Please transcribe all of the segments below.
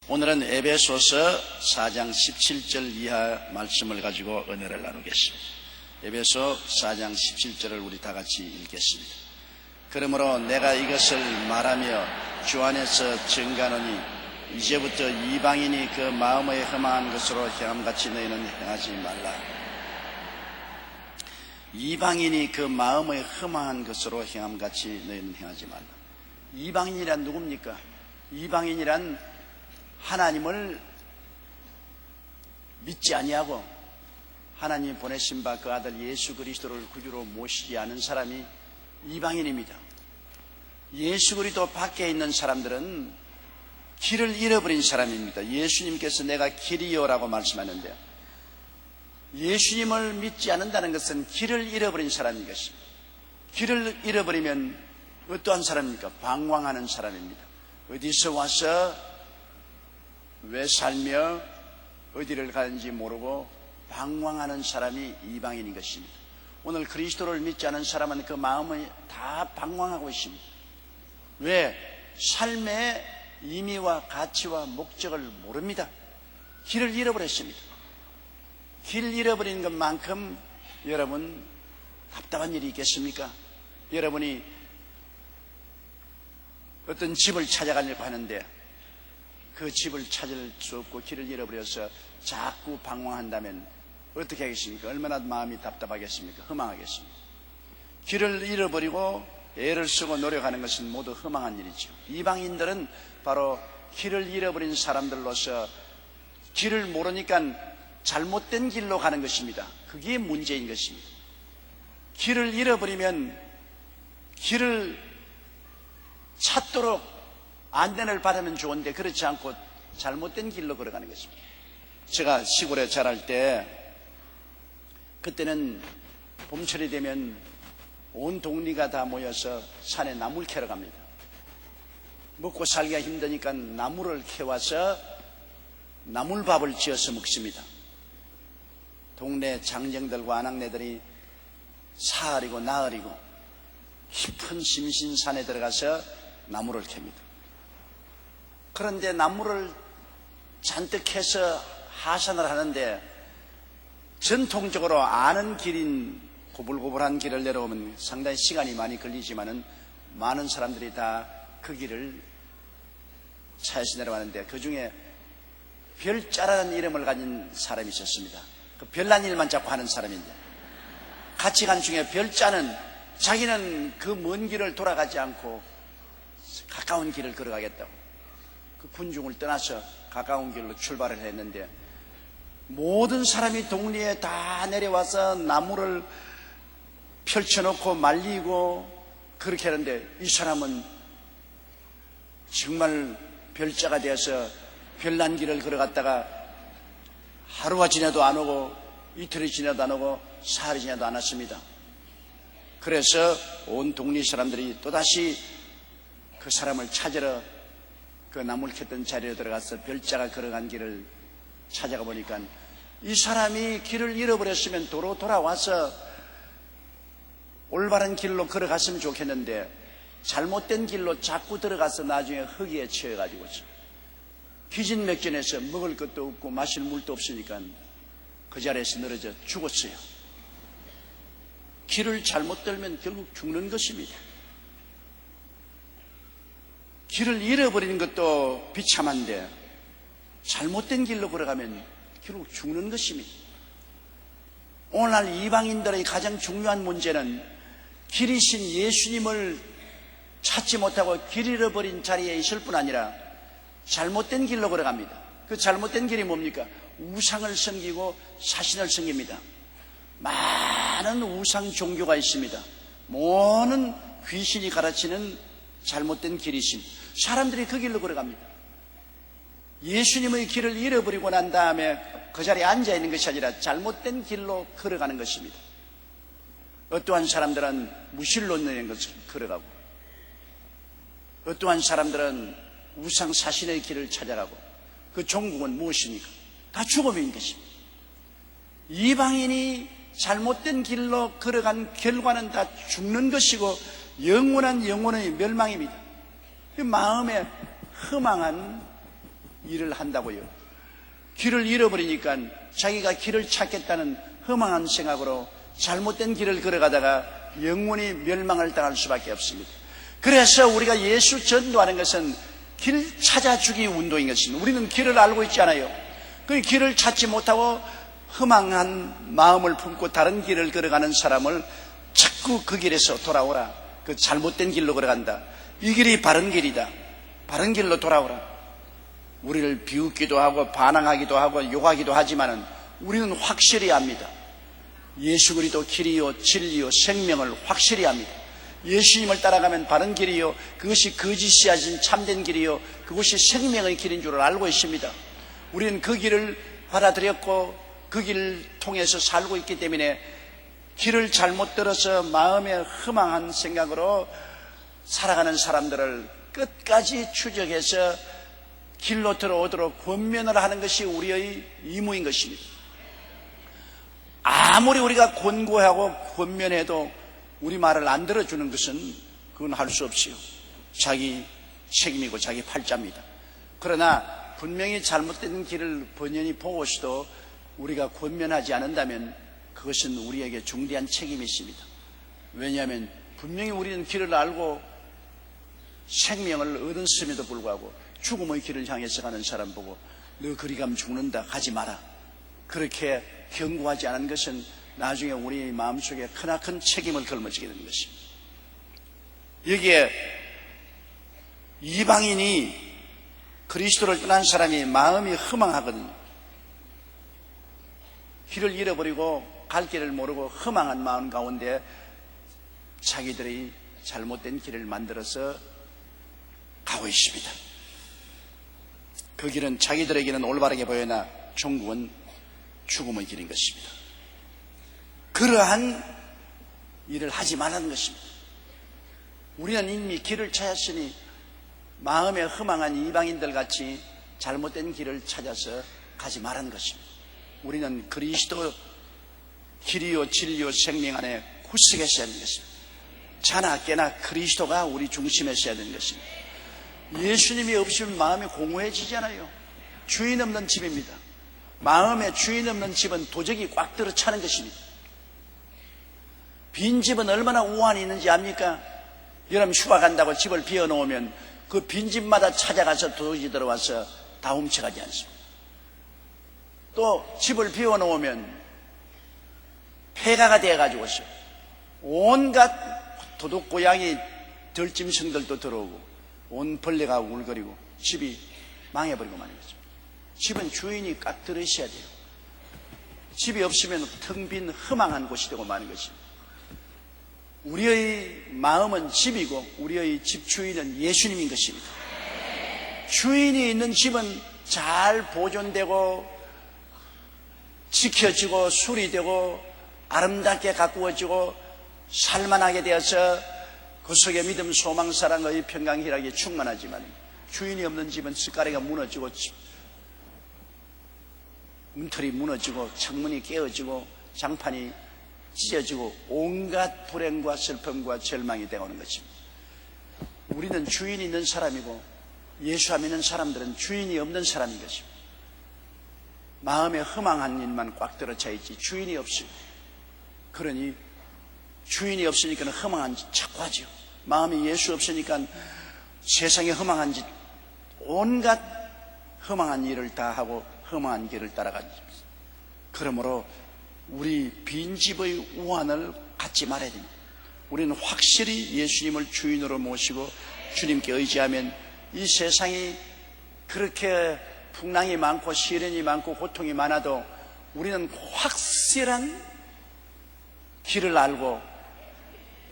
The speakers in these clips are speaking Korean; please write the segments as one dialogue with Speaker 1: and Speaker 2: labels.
Speaker 1: 오늘은 에베소서 4장 17절 이하 말씀을 가지고 은혜를 나누겠습니다. 에베소 4장 17절을 우리 다 같이 읽겠습니다. 그러므로 내가 이것을 말하며 주 안에서 증가하노니 이제부터 이방인이 그 마음의 흠한 것으로 행함같이 너희는 행하지 말라. 이방인이 그 마음의 흠한 것으로 행함같이 너희는 행하지 말라. 이방인이란 누굽니까? 이방인이란 하나님을 믿지 아니하고 하나님 보내신 바 그 아들 예수 그리스도를 구주로 모시지 않은 사람이 이방인입니다. 예수 그리스도 밖에 있는 사람들은 길을 잃어버린 사람입니다. 예수님께서 내가 길이요라고 말씀하는데, 예수님을 믿지 않는다는 것은 길을 잃어버린 사람인 것입니다. 길을 잃어버리면 어떠한 사람입니까? 방황하는 사람입니다. 어디서 와서 왜 살며 어디를 가는지 모르고 방황하는 사람이 이방인인 것입니다. 오늘 그리스도를 믿지 않은 사람은 그 마음이 다 방황하고 있습니다. 왜? 삶의 의미와 가치와 목적을 모릅니다. 길을 잃어버렸습니다. 길 잃어버린 것만큼 여러분 답답한 일이 있겠습니까? 여러분이 어떤 집을 찾아가려고 하는데 그 집을 찾을 수 없고 길을 잃어버려서 자꾸 방황한다면 어떻게 하겠습니까? 얼마나 마음이 답답하겠습니까? 허망하겠습니까? 길을 잃어버리고 애를 쓰고 노력하는 것은 모두 허망한 일이죠. 이방인들은 바로 길을 잃어버린 사람들로서 길을 모르니까 잘못된 길로 가는 것입니다. 그게 문제인 것입니다. 길을 잃어버리면 길을 찾도록 안내를 받으면 좋은데 그렇지 않고 잘못된 길로 걸어가는 것입니다. 제가 시골에 자랄 때 그때는 봄철이 되면 온 동리가 다 모여서 산에 나무를 캐러 갑니다. 먹고 살기가 힘드니까 나무를 캐와서 나물밥을 지어서 먹습니다. 동네 장정들과 아낙네들이 사흘이고 나흘이고 깊은 심신산에 들어가서 나무를 캡니다. 그런데 나무를 잔뜩 해서 하산을 하는데 전통적으로 아는 길인 고불고불한 길을 내려오면 상당히 시간이 많이 걸리지만은 많은 사람들이 다 그 길을 차에서 내려가는데 그 중에 별자라는 이름을 가진 사람이 있었습니다. 그 별난 일만 자꾸 하는 사람인데 같이 간 중에 별자는 자기는 그 먼 길을 돌아가지 않고 가까운 길을 걸어가겠다고 그 군중을 떠나서 가까운 길로 출발을 했는데 모든 사람이 동리에 다 내려와서 나무를 펼쳐놓고 말리고 그렇게 하는데 이 사람은 정말 별자가 되어서 별난 길을 걸어갔다가 하루가 지나도 안 오고 이틀이 지나도 안 오고 사흘이 지나도 안 왔습니다. 그래서 온 동리 사람들이 또다시 그 사람을 찾으러 그 나무를 캤던 자리에 들어가서 별자가 걸어간 길을 찾아가 보니까 이 사람이 길을 잃어버렸으면 도로 돌아와서 올바른 길로 걸어갔으면 좋겠는데 잘못된 길로 자꾸 들어가서 나중에 허기에 취해가지고 기진맥진해서 먹을 것도 없고 마실 물도 없으니까 그 자리에서 늘어져 죽었어요. 길을 잘못 들면 결국 죽는 것입니다. 길을 잃어버리는 것도 비참한데 잘못된 길로 걸어가면 결국 죽는 것입니다. 오늘날 이방인들의 가장 중요한 문제는 길이신 예수님을 찾지 못하고 길 잃어버린 자리에 있을 뿐 아니라 잘못된 길로 걸어갑니다. 그 잘못된 길이 뭡니까? 우상을 섬기고 사신을 섬깁니다. 많은 우상 종교가 있습니다. 모든 귀신이 가르치는 잘못된 길이신 사람들이 그 길로 걸어갑니다. 예수님의 길을 잃어버리고 난 다음에 그 자리에 앉아있는 것이 아니라 잘못된 길로 걸어가는 것입니다. 어떠한 사람들은 무실로 있는 것을 걸어가고 어떠한 사람들은 우상 사신의 길을 찾아가고 그 종국은 무엇입니까? 다 죽음인 것입니다. 이방인이 잘못된 길로 걸어간 결과는 다 죽는 것이고 영원한 영혼의 멸망입니다. 그 마음에 허망한 일을 한다고요. 길을 잃어버리니까 자기가 길을 찾겠다는 허망한 생각으로 잘못된 길을 걸어가다가 영원히 멸망을 당할 수밖에 없습니다. 그래서 우리가 예수 전도하는 것은 길 찾아주기 운동인 것입니다. 우리는 길을 알고 있잖아요. 그 길을 찾지 못하고 허망한 마음을 품고 다른 길을 걸어가는 사람을 자꾸 그 길에서 돌아오라. 그 잘못된 길로 걸어간다. 이 길이 바른 길이다. 바른 길로 돌아오라. 우리를 비웃기도 하고 반항하기도 하고 욕하기도 하지만은 우리는 확실히 압니다. 예수 그리스도 길이요 진리요 생명을 확실히 압니다. 예수님을 따라가면 바른 길이요 그것이 거짓이 아닌 참된 길이요 그것이 생명의 길인 줄 알고 있습니다. 우리는 그 길을 받아들였고 그 길을 통해서 살고 있기 때문에 길을 잘못 들어서 마음에 허망한 생각으로 살아가는 사람들을 끝까지 추적해서 길로 들어오도록 권면을 하는 것이 우리의 임무인 것입니다. 아무리 우리가 권고하고 권면해도 우리 말을 안 들어주는 것은 그건 할 수 없지요. 자기 책임이고 자기 팔자입니다. 그러나 분명히 잘못된 길을 번연히 보고서도 우리가 권면하지 않는다면 그것은 우리에게 중대한 책임이 있습니다. 왜냐하면 분명히 우리는 길을 알고 생명을 얻었음에도 불구하고 죽음의 길을 향해서 가는 사람 보고 너 그리 가면 죽는다 가지 마라 그렇게 경고하지 않은 것은 나중에 우리 마음속에 크나큰 책임을 걸머지게 되는 것입니다. 여기에 이방인이 그리스도를 떠난 사람이 마음이 허망하거든요. 길을 잃어버리고 갈 길을 모르고 허망한 마음 가운데 자기들이 잘못된 길을 만들어서 가고 있습니다. 그 길은 자기들에게는 올바르게 보여나 종국은 죽음의 길인 것입니다. 그러한 일을 하지 말라는 것입니다. 우리는 이미 길을 찾았으니 마음에 허망한 이방인들 같이 잘못된 길을 찾아서 가지 말라는 것입니다. 우리는 그리스도 길이요 진리요 생명 안에 굳세게 서야 하는 것입니다. 자나 깨나 그리스도가 우리 중심에 서야 되는 것입니다. 예수님이 없으면 마음이 공허해지잖아요. 주인 없는 집입니다. 마음에 주인 없는 집은 도적이 꽉 들어 차는 것입니다. 빈 집은 얼마나 우환이 있는지 압니까? 여러분 휴가 간다고 집을 비워놓으면 그 빈 집마다 찾아가서 도적이 들어와서 다 훔쳐가지 않습니다. 또 집을 비워놓으면 폐가가 되어가지고서 온갖 도둑 고양이 들짐승들도 들어오고 온 벌레가 울거리고 집이 망해버리고 마는 거죠. 집은 주인이 꽉 들어 있어야 돼요. 집이 없으면 텅 빈 허망한 곳이 되고 마는 것입니다. 우리의 마음은 집이고 우리의 집 주인은 예수님인 것입니다. 주인이 있는 집은 잘 보존되고 지켜지고 수리되고 아름답게 가꾸어지고 살만하게 되어서 그 속에 믿음, 소망, 사랑의 평강, 희락이 충만하지만 주인이 없는 집은 숟가락이 무너지고 문틀이 무너지고 창문이 깨어지고 장판이 찢어지고 온갖 불행과 슬픔과 절망이 되어오는 것입니다. 우리는 주인이 있는 사람이고 예수 안 믿는 사람들은 주인이 없는 사람인 것입니다. 마음에 허망한 일만 꽉 들어차 있지 주인이 없어요. 그러니 주인이 없으니까 허망한 짓 자꾸 하죠. 마음에 예수 없으니까 세상에 허망한 짓 온갖 허망한 일을 다 하고 험한 길을 따라가지. 그러므로 우리 빈집의 우환을 갖지 말아야 됩니다. 우리는 확실히 예수님을 주인으로 모시고 주님께 의지하면 이 세상이 그렇게 풍랑이 많고 시련이 많고 고통이 많아도 우리는 확실한 길을 알고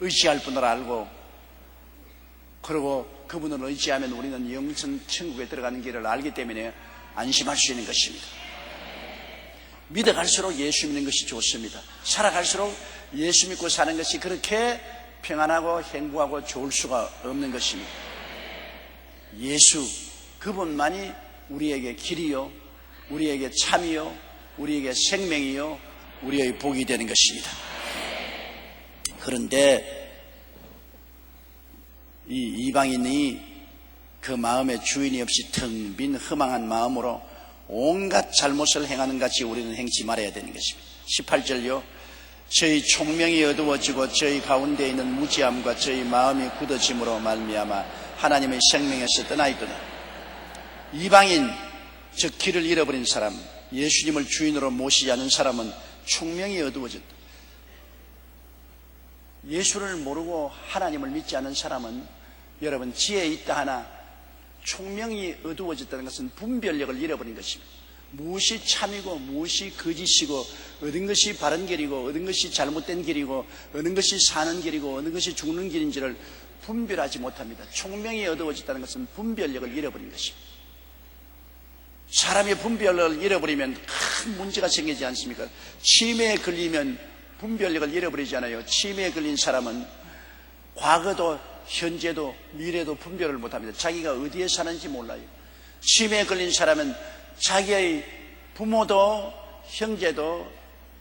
Speaker 1: 의지할 분을 알고 그리고 그분을 의지하면 우리는 영생 천국에 들어가는 길을 알기 때문에 안심할 수 있는 것입니다. 믿어갈수록 예수 믿는 것이 좋습니다. 살아갈수록 예수 믿고 사는 것이 그렇게 평안하고 행복하고 좋을 수가 없는 것입니다. 예수 그분만이 우리에게 길이요 우리에게 참이요 우리에게 생명이요 우리의 복이 되는 것입니다. 그런데 이 이방인이 그 마음의 주인이 없이 텅 빈 허망한 마음으로 온갖 잘못을 행하는 같이 우리는 행치 말아야 되는 것입니다. 18절요. 저희 총명이 어두워지고 저희 가운데 있는 무지함과 저희 마음이 굳어짐으로 말미암아 하나님의 생명에서 떠나있도다. 이방인, 즉 길을 잃어버린 사람, 예수님을 주인으로 모시지 않은 사람은 총명이 어두워졌다. 예수를 모르고 하나님을 믿지 않은 사람은 여러분 지혜에 있다 하나 총명이 어두워졌다는 것은 분별력을 잃어버린 것입니다. 무엇이 참이고 무엇이 거짓이고 어느 것이 바른 길이고 어느 것이 잘못된 길이고 어느 것이 사는 길이고 어느 것이 죽는 길인지를 분별하지 못합니다. 총명이 어두워졌다는 것은 분별력을 잃어버린 것입니다. 사람이 분별력을 잃어버리면 큰 문제가 생기지 않습니까? 치매에 걸리면 분별력을 잃어버리잖아요. 치매에 걸린 사람은 과거도 현재도 미래도 분별을 못합니다. 자기가 어디에 사는지 몰라요. 치매에 걸린 사람은 자기의 부모도 형제도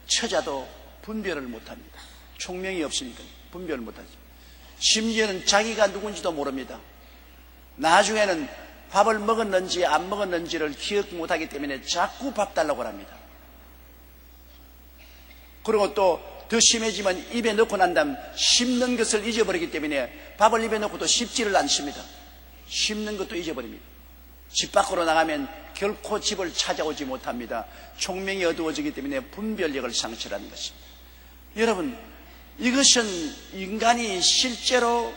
Speaker 1: 처자도 분별을 못합니다. 총명이 없으니까 분별을 못하죠. 심지어는 자기가 누군지도 모릅니다. 나중에는 밥을 먹었는지 안 먹었는지를 기억 못하기 때문에 자꾸 밥 달라고 합니다. 그리고 또 더 심해지면 입에 넣고 난 다음 씹는 것을 잊어버리기 때문에 밥을 입에 넣고도 씹지를 않습니다. 씹는 것도 잊어버립니다. 집 밖으로 나가면 결코 집을 찾아오지 못합니다. 총명이 어두워지기 때문에 분별력을 상실하는 것입니다. 여러분, 이것은 인간이 실제로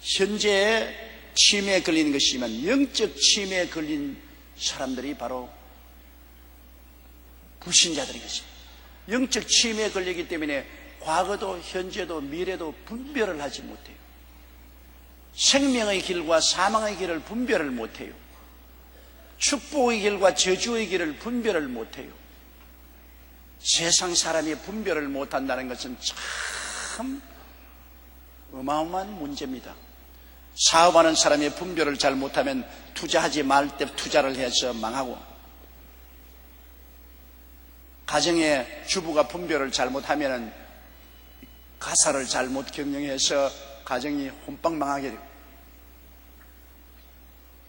Speaker 1: 현재 치매에 걸리는 것이지만 영적 치매에 걸린 사람들이 바로 불신자들인 것입니다. 영적 치매에 걸리기 때문에 과거도 현재도 미래도 분별을 하지 못해요. 생명의 길과 사망의 길을 분별을 못해요. 축복의 길과 저주의 길을 분별을 못해요. 세상 사람이 분별을 못한다는 것은 참 어마어마한 문제입니다. 사업하는 사람이 분별을 잘 못하면 투자하지 말 때 투자를 해서 망하고, 가정의 주부가 분별을 잘못하면 가사를 잘못 경영해서 가정이 혼빵망하게 되고,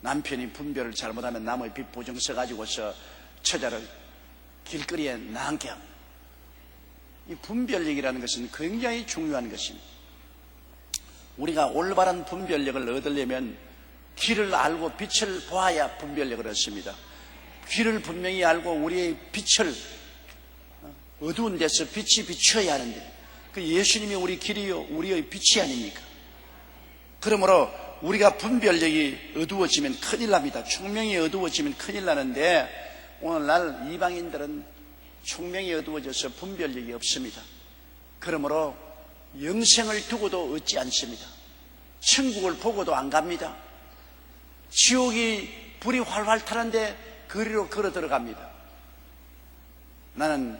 Speaker 1: 남편이 분별을 잘못하면 남의 빚 보증 써가지고서 처자를 길거리에 나앉게 합니다. 이 분별력이라는 것은 굉장히 중요한 것입니다. 우리가 올바른 분별력을 얻으려면 길을 알고 빛을 보아야 분별력을 얻습니다. 길을 분명히 알고 우리의 빛을, 어두운 데서 빛이 비춰야 하는데 그 예수님이 우리 길이요 우리의 빛이 아닙니까? 그러므로 우리가 분별력이 어두워지면 큰일 납니다. 총명이 어두워지면 큰일 나는데 오늘날 이방인들은 총명이 어두워져서 분별력이 없습니다. 그러므로 영생을 두고도 얻지 않습니다. 천국을 보고도 안 갑니다. 지옥이 불이 활활 타는데 거리로 걸어 들어갑니다. 나는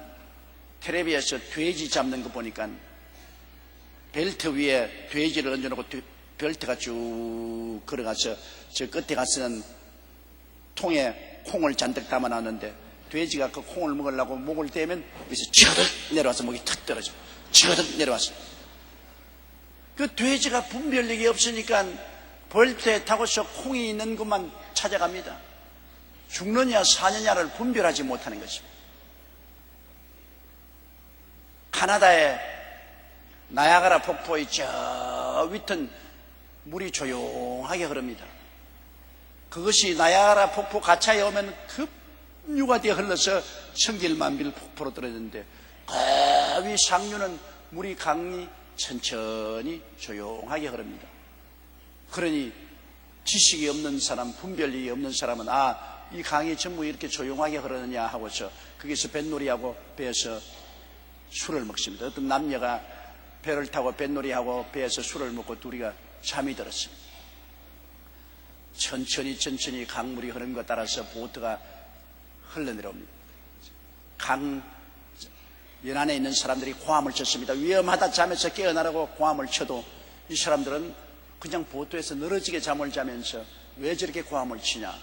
Speaker 1: 텔레비에서 돼지 잡는 거 보니까 벨트 위에 돼지를 얹어놓고 벨트가 쭉 걸어가서 저 끝에 가서는 통에 콩을 잔뜩 담아놨는데 돼지가 그 콩을 먹으려고 목을 대면 여기서 치거득 내려와서 목이 탁 떨어져. 치거득 내려와서. 그 돼지가 분별력이 없으니까 벌트에 타고서 콩이 있는 것만 찾아갑니다. 죽느냐 사느냐를 분별하지 못하는 것입니다. 카나다의 나야가라 폭포의 저 위튼 물이 조용하게 흐릅니다. 그것이 나야가라 폭포 가차에 오면 급류가 되어 흘러서 천길만빌 폭포로 떨어졌는데 그 위 상류는 물이 강이 천천히 조용하게 흐릅니다. 그러니 지식이 없는 사람, 분별력이 없는 사람은 이 강이 전부 이렇게 조용하게 흐르느냐 하고서 거기서 뱃놀이하고 배에서 술을 먹습니다. 어떤 남녀가 배를 타고 뱃놀이하고 배에서 술을 먹고 둘이가 잠이 들었습니다. 천천히 강물이 흐르는 것 따라서 보트가 흘러내려옵니다. 강 연안에 있는 사람들이 고함을 쳤습니다. 위험하다, 잠에서 깨어나라고 고함을 쳐도 이 사람들은 그냥 보트에서 늘어지게 잠을 자면서 왜 저렇게 고함을 치냐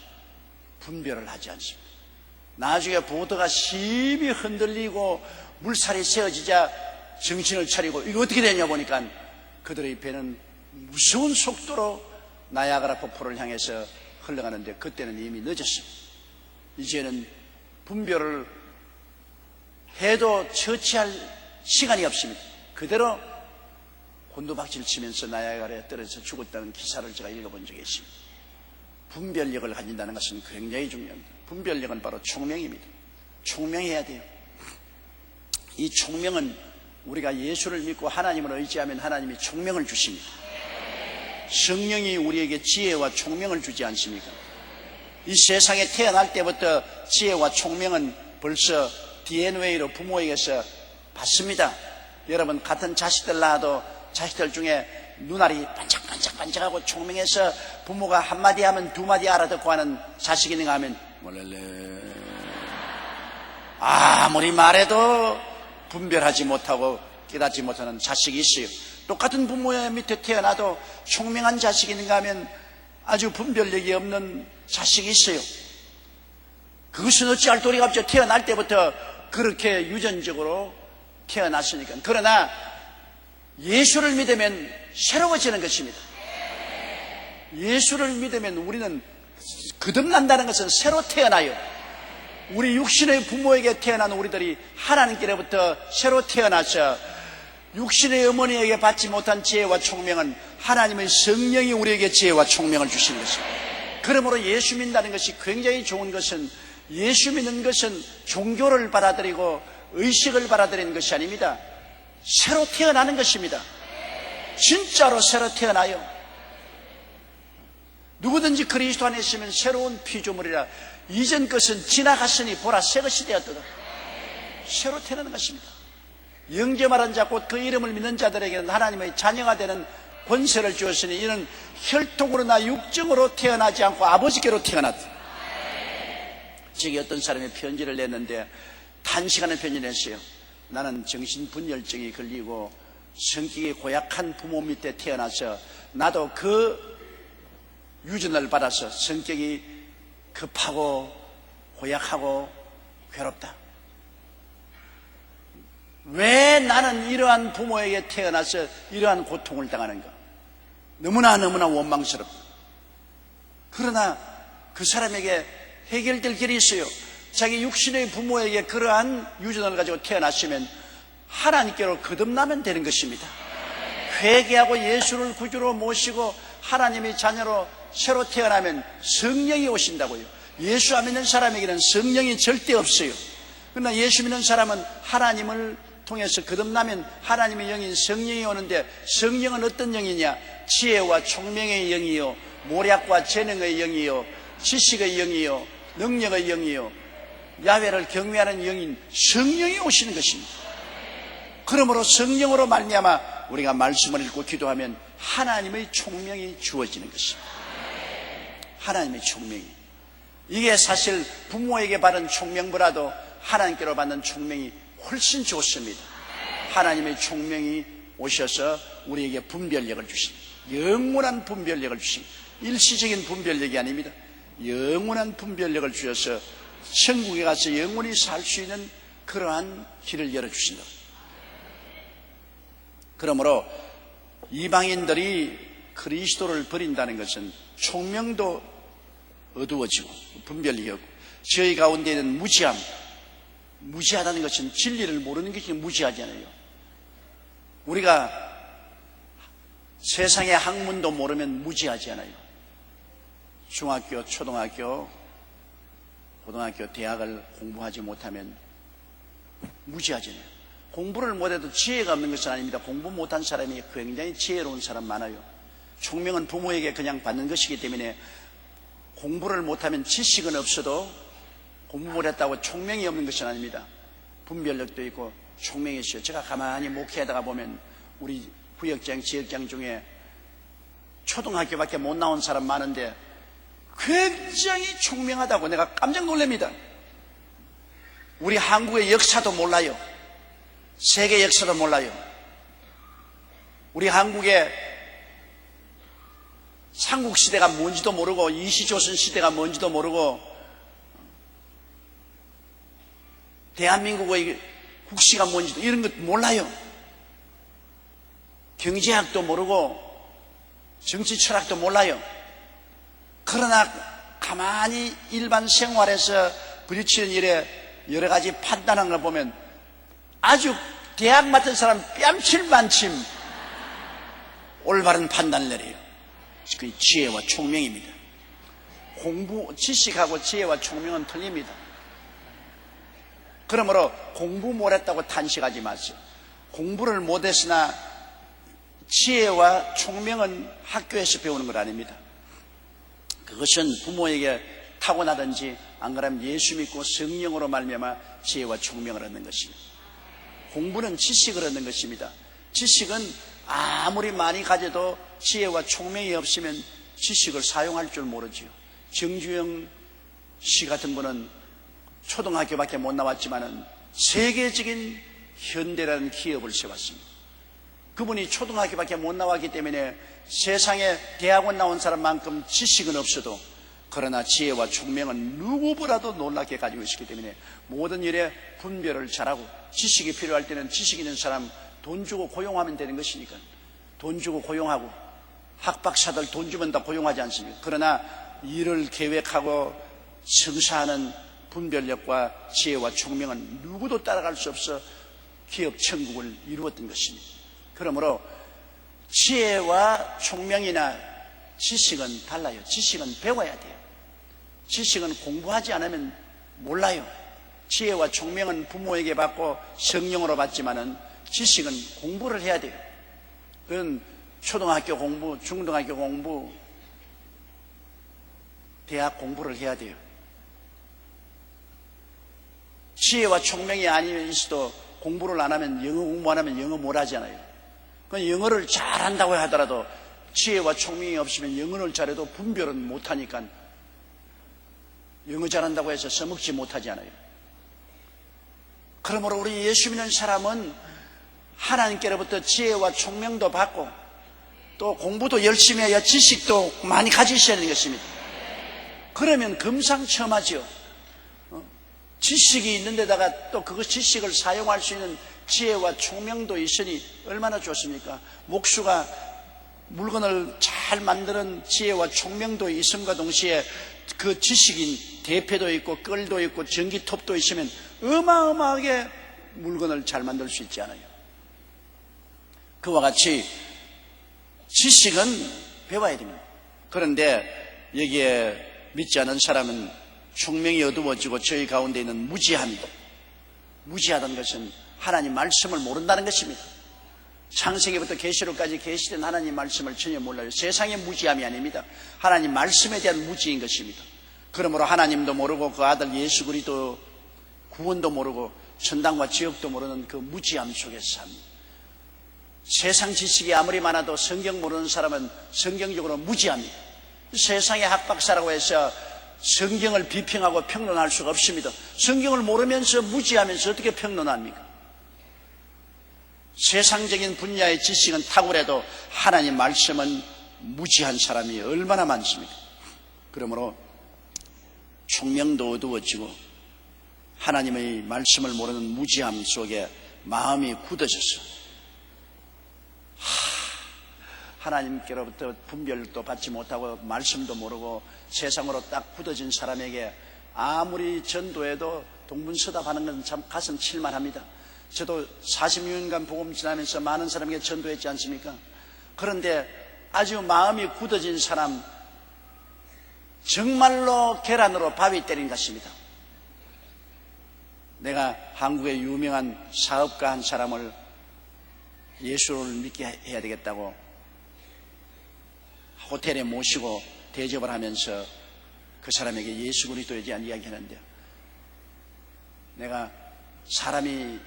Speaker 1: 분별을 하지 않습니다. 나중에 보트가 심히 흔들리고 물살이 세어지자 정신을 차리고 이거 어떻게 되냐 보니까 그들의 배는 무서운 속도로 나야가라 폭포를 향해서 흘러가는데 그때는 이미 늦었어요. 이제는 분별을 해도 처치할 시간이 없습니다. 그대로 곤두박질 치면서 나야가라에 떨어져 죽었다는 기사를 제가 읽어본 적이 있습니다. 분별력을 가진다는 것은 굉장히 중요합니다. 분별력은 바로 총명입니다. 총명해야 돼요. 이 총명은 우리가 예수를 믿고 하나님을 의지하면 하나님이 총명을 주십니다. 성령이 우리에게 지혜와 총명을 주지 않습니까? 이 세상에 태어날 때부터 지혜와 총명은 벌써 DNA로 부모에게서 받습니다. 여러분, 같은 자식들 낳아도 자식들 중에 눈알이 반짝반짝반짝하고 총명해서 부모가 한마디 하면 두마디 알아듣고 하는 자식이 있는가 하면 몰랄래 아무리 말해도 분별하지 못하고 깨닫지 못하는 자식이 있어요. 똑같은 부모의 밑에 태어나도 총명한 자식이 있는가 하면 아주 분별력이 없는 자식이 있어요. 그것은 어찌할 도리가 없죠. 태어날 때부터 그렇게 유전적으로 태어났으니까. 그러나 예수를 믿으면 새로워지는 것입니다. 예수를 믿으면 우리는 거듭난다는 것은 새로 태어나요. 우리 육신의 부모에게 태어난 우리들이 하나님께로부터 새로 태어나서 육신의 어머니에게 받지 못한 지혜와 총명은 하나님의 성령이 우리에게 지혜와 총명을 주시는 것입니다. 그러므로 예수 믿는다는 것이 굉장히 좋은 것은, 예수 믿는 것은 종교를 받아들이고 의식을 받아들이는 것이 아닙니다. 새로 태어나는 것입니다. 진짜로 새로 태어나요. 누구든지 그리스도 안에 있으면 새로운 피조물이라. 이전 것은 지나갔으니 보라 새 것이 되었도다. 새로 태어나는 것입니다. 영접하는 자 곧 그 이름을 믿는 자들에게는 하나님의 자녀가 되는 권세를 주었으니 이는 혈통으로나 육정으로 태어나지 않고 아버지께로 태어났다. 저기 어떤 사람이 편지를 냈는데 단시간에 편지를 냈어요. 나는 정신분열증이 걸리고 성격이 고약한 부모 밑에 태어나서 나도 그 유전을 받아서 성격이 급하고 고약하고 괴롭다. 왜 나는 이러한 부모에게 태어나서 이러한 고통을 당하는가? 너무나 원망스럽다. 그러나 그 사람에게 해결될 길이 있어요. 자기 육신의 부모에게 그러한 유전을 가지고 태어났으면 하나님께로 거듭나면 되는 것입니다. 회개하고 예수를 구주로 모시고 하나님의 자녀로 새로 태어나면 성령이 오신다고요. 예수 안 믿는 사람에게는 성령이 절대 없어요. 그러나 예수 믿는 사람은 하나님을 통해서 거듭나면 하나님의 영인 성령이 오는데, 성령은 어떤 영이냐? 지혜와 총명의 영이요, 모략과 재능의 영이요, 지식의 영이요, 능력의 영이요, 야훼를 경외하는 영인 성령이 오시는 것입니다. 그러므로 성령으로 말미암아 우리가 말씀을 읽고 기도하면 하나님의 총명이 주어지는 것입니다. 하나님의 총명이, 이게 사실 부모에게 받은 총명보다도 하나님께로 받는 총명이 훨씬 좋습니다. 하나님의 총명이 오셔서 우리에게 분별력을 주십니다. 영원한 분별력을 주십니다. 일시적인 분별력이 아닙니다. 영원한 분별력을 주셔서 천국에 가서 영원히 살 수 있는 그러한 길을 열어주신다. 그러므로 이방인들이 그리스도를 버린다는 것은 총명도 어두워지고 분별력이 없고, 저희 가운데 있는 무지함, 무지하다는 것은 진리를 모르는 것이 무지하잖아요. 우리가 세상의 학문도 모르면 무지하지 않아요. 중학교, 초등학교, 고등학교, 대학을 공부하지 못하면 무지하잖아요. 공부를 못해도 지혜가 없는 것은 아닙니다. 공부 못한 사람이 굉장히 지혜로운 사람 많아요. 총명은 부모에게 그냥 받는 것이기 때문에 공부를 못하면 지식은 없어도 공부 못했다고 총명이 없는 것은 아닙니다. 분별력도 있고 총명이 있어요. 제가 가만히 목회하다가 보면 우리 구역장, 지역장 중에 초등학교밖에 못 나온 사람 많은데 굉장히 총명하다고 내가 깜짝 놀랍니다. 우리 한국의 역사도 몰라요. 세계 역사도 몰라요. 우리 한국의 삼국시대가 뭔지도 모르고 이시조선시대가 뭔지도 모르고 대한민국의 국시가 뭔지도 이런 것 몰라요. 경제학도 모르고 정치 철학도 몰라요. 그러나 가만히 일반 생활에서 부딪히는 일에 여러 가지 판단하는 걸 보면 아주 대학 맡은 사람 뺨칠만침 올바른 판단을 내려요. 그 지혜와 총명입니다. 지식하고 지혜와 총명은 틀립니다. 그러므로 공부 못했다고 탄식하지 마세요. 공부를 못했으나 지혜와 총명은 학교에서 배우는 것 아닙니다. 그것은 부모에게 타고나든지 안 그러면 예수 믿고 성령으로 말미암아 지혜와 총명을 얻는 것입니다. 공부는 지식을 얻는 것입니다. 지식은 아무리 많이 가져도 지혜와 총명이 없으면 지식을 사용할 줄 모르지요. 정주영 씨 같은 분은 초등학교밖에 못 나왔지만은 세계적인 현대라는 기업을 세웠습니다. 그분이 초등학교밖에 못 나왔기 때문에 세상에 대학원 나온 사람만큼 지식은 없어도 그러나 지혜와 총명은 누구보다도 놀랍게 가지고 있기 때문에 모든 일에 분별을 잘하고 지식이 필요할 때는 지식 있는 사람 돈 주고 고용하면 되는 것이니까 돈 주고 고용하고 학박사들 돈 주면 다 고용하지 않습니까? 그러나 일을 계획하고 성사하는 분별력과 지혜와 총명은 누구도 따라갈 수 없어 기업 천국을 이루었던 것입니다. 그러므로 지혜와 총명이나 지식은 달라요. 지식은 배워야 돼요. 지식은 공부하지 않으면 몰라요. 지혜와 총명은 부모에게 받고 성령으로 받지만은 지식은 공부를 해야 돼요. 그건 초등학교 공부, 중등학교 공부, 대학 공부를 해야 돼요. 지혜와 총명이 아니면 있어도 공부를 안 하면 영어 공부 안 하면 영어 못 하잖아요. 영어를 잘한다고 하더라도 지혜와 총명이 없으면 영어를 잘해도 분별은 못 하니까 영어 잘한다고 해서 써먹지 못하지 않아요. 그러므로 우리 예수 믿는 사람은 하나님께로부터 지혜와 총명도 받고 또 공부도 열심히 해야 지식도 많이 가지셔야 하는 것입니다. 그러면 금상첨화죠. 지식이 있는 데다가 또 그 지식을 사용할 수 있는 지혜와 총명도 있으니 얼마나 좋습니까? 목수가 물건을 잘 만드는 지혜와 총명도 있음과 동시에 그 지식인 대패도 있고 끌도 있고 전기톱도 있으면 어마어마하게 물건을 잘 만들 수 있지 않아요? 그와 같이 지식은 배워야 됩니다. 그런데 여기에 믿지 않은 사람은 총명이 어두워지고 저희 가운데 있는 무지합니다. 무지하다는 것은 하나님 말씀을 모른다는 것입니다. 창세기부터 계시록까지 계시된 하나님 말씀을 전혀 몰라요. 세상의 무지함이 아닙니다. 하나님 말씀에 대한 무지인 것입니다. 그러므로 하나님도 모르고 그 아들 예수 그리스도 구원도 모르고 천당과 지옥도 모르는 그 무지함 속에서 삽니다. 세상 지식이 아무리 많아도 성경 모르는 사람은 성경적으로 무지합니다. 세상의 학박사라고 해서 성경을 비평하고 평론할 수가 없습니다. 성경을 모르면서 무지하면서 어떻게 평론합니까? 세상적인 분야의 지식은 탁월해도 하나님 말씀은 무지한 사람이 얼마나 많습니까? 그러므로 총명도 어두워지고 하나님의 말씀을 모르는 무지함 속에 마음이 굳어져서 하나님께로부터 분별도 받지 못하고 말씀도 모르고 세상으로 딱 굳어진 사람에게 아무리 전도해도 동분서답하는 건 참 가슴 칠만합니다. 저도 40년간 복음 지나면서 많은 사람에게 전도했지 않습니까? 그런데 아주 마음이 굳어진 사람 정말로 계란으로 밥이 때린 것입니다. 내가 한국의 유명한 사업가 한 사람을 예수를 믿게 해야 되겠다고 호텔에 모시고 대접을 하면서 그 사람에게 예수 그리스도에 대한 이야기하는데, 내가 사람이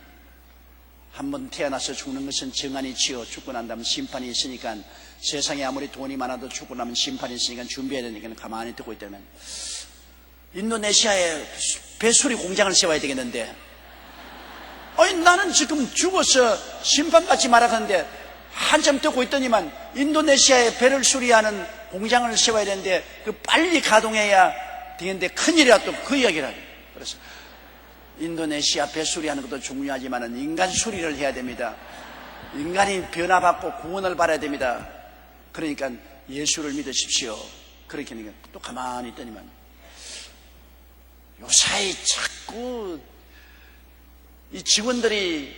Speaker 1: 한번 태어나서 죽는 것은 정한이지요. 죽고 난 다음 심판이 있으니까, 세상에 아무리 돈이 많아도 죽고 나면 심판이 있으니까 준비해야 되니까 가만히 듣고 있다면, 인도네시아에 배수리 공장을 세워야 되겠는데, 나는 지금 죽어서 심판받지 말아가는데 한참 듣고 있더니만 인도네시아에 배를 수리하는 공장을 세워야 되는데 그 빨리 가동해야 되는데 큰일이라 또 그 이야기를 하죠. 그래서 인도네시아 배 수리하는 것도 중요하지만 인간 수리를 해야 됩니다. 인간이 변화받고 구원을 받아야 됩니다. 그러니까 예수를 믿으십시오. 그렇게 하니까 또 가만히 있더니만 요사이 자꾸 이 직원들이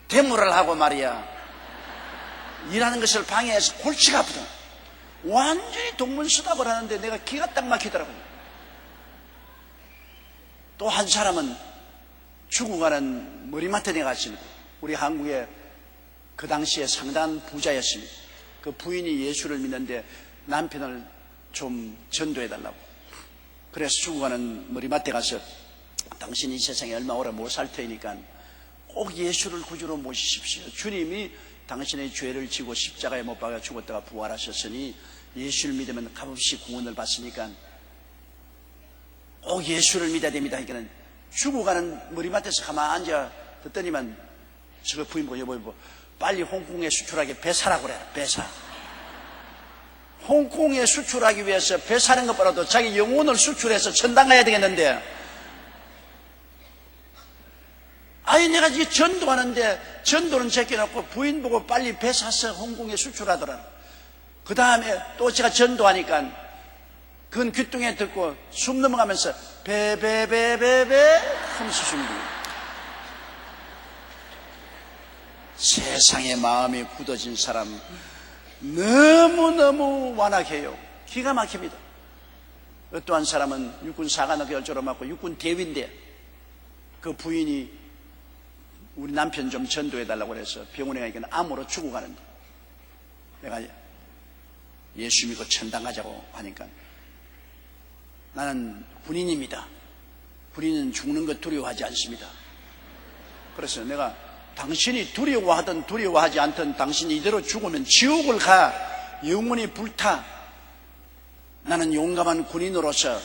Speaker 1: 데모를 하고 말이야, 일하는 것을 방해해서 골치가 아프다. 완전히 동문수답을 하는데 내가 기가 딱 막히더라고요. 또 한 사람은 죽어가는 머리맡에 가십니다. 우리 한국의 그 당시에 상당한 부자였습니다. 그 부인이 예수를 믿는데 남편을 좀 전도해달라고. 그래서 죽어가는 머리맡에 가서 당신이 이 세상에 얼마 오래 못 살 테니까 꼭 예수를 구주로 모시십시오. 주님이 당신의 죄를 지고 십자가에 못 박아 죽었다가 부활하셨으니 예수를 믿으면 값없이 구원을 받으니까 꼭 예수를 믿어야 됩니다. 그러니까 죽어가는 머리맡에서 가만히 앉아 듣더니만 저 부인 보고 여보 빨리 홍콩에 수출하게 배 사라고 그래. 배 사. 홍콩에 수출하기 위해서 배 사는 것보다도 자기 영혼을 수출해서 천당 가야 되겠는데, 아니 내가 이제 전도하는데 전도는 제껴놓고 부인 보고 빨리 배 사서 홍콩에 수출하더라. 그 다음에 또 제가 전도하니까 그건 귀뚱에 듣고 숨 넘어가면서 배배배배배 하면서 숨이. 세상에 마음이 굳어진 사람 너무너무 완악해요. 기가 막힙니다. 어떠한 사람은 육군 사관학교를 졸업하고 육군 대위인데 그 부인이 우리 남편 좀 전도해달라고 그래서 병원에 가니까 암으로 죽어가는데 내가 예수 믿고 천당 가자고 하니까 나는 군인입니다. 군인은 죽는 것 두려워하지 않습니다. 그래서 내가 당신이 두려워하든 두려워하지 않든 당신이 이대로 죽으면 지옥을 가 영원히 불타. 나는 용감한 군인으로서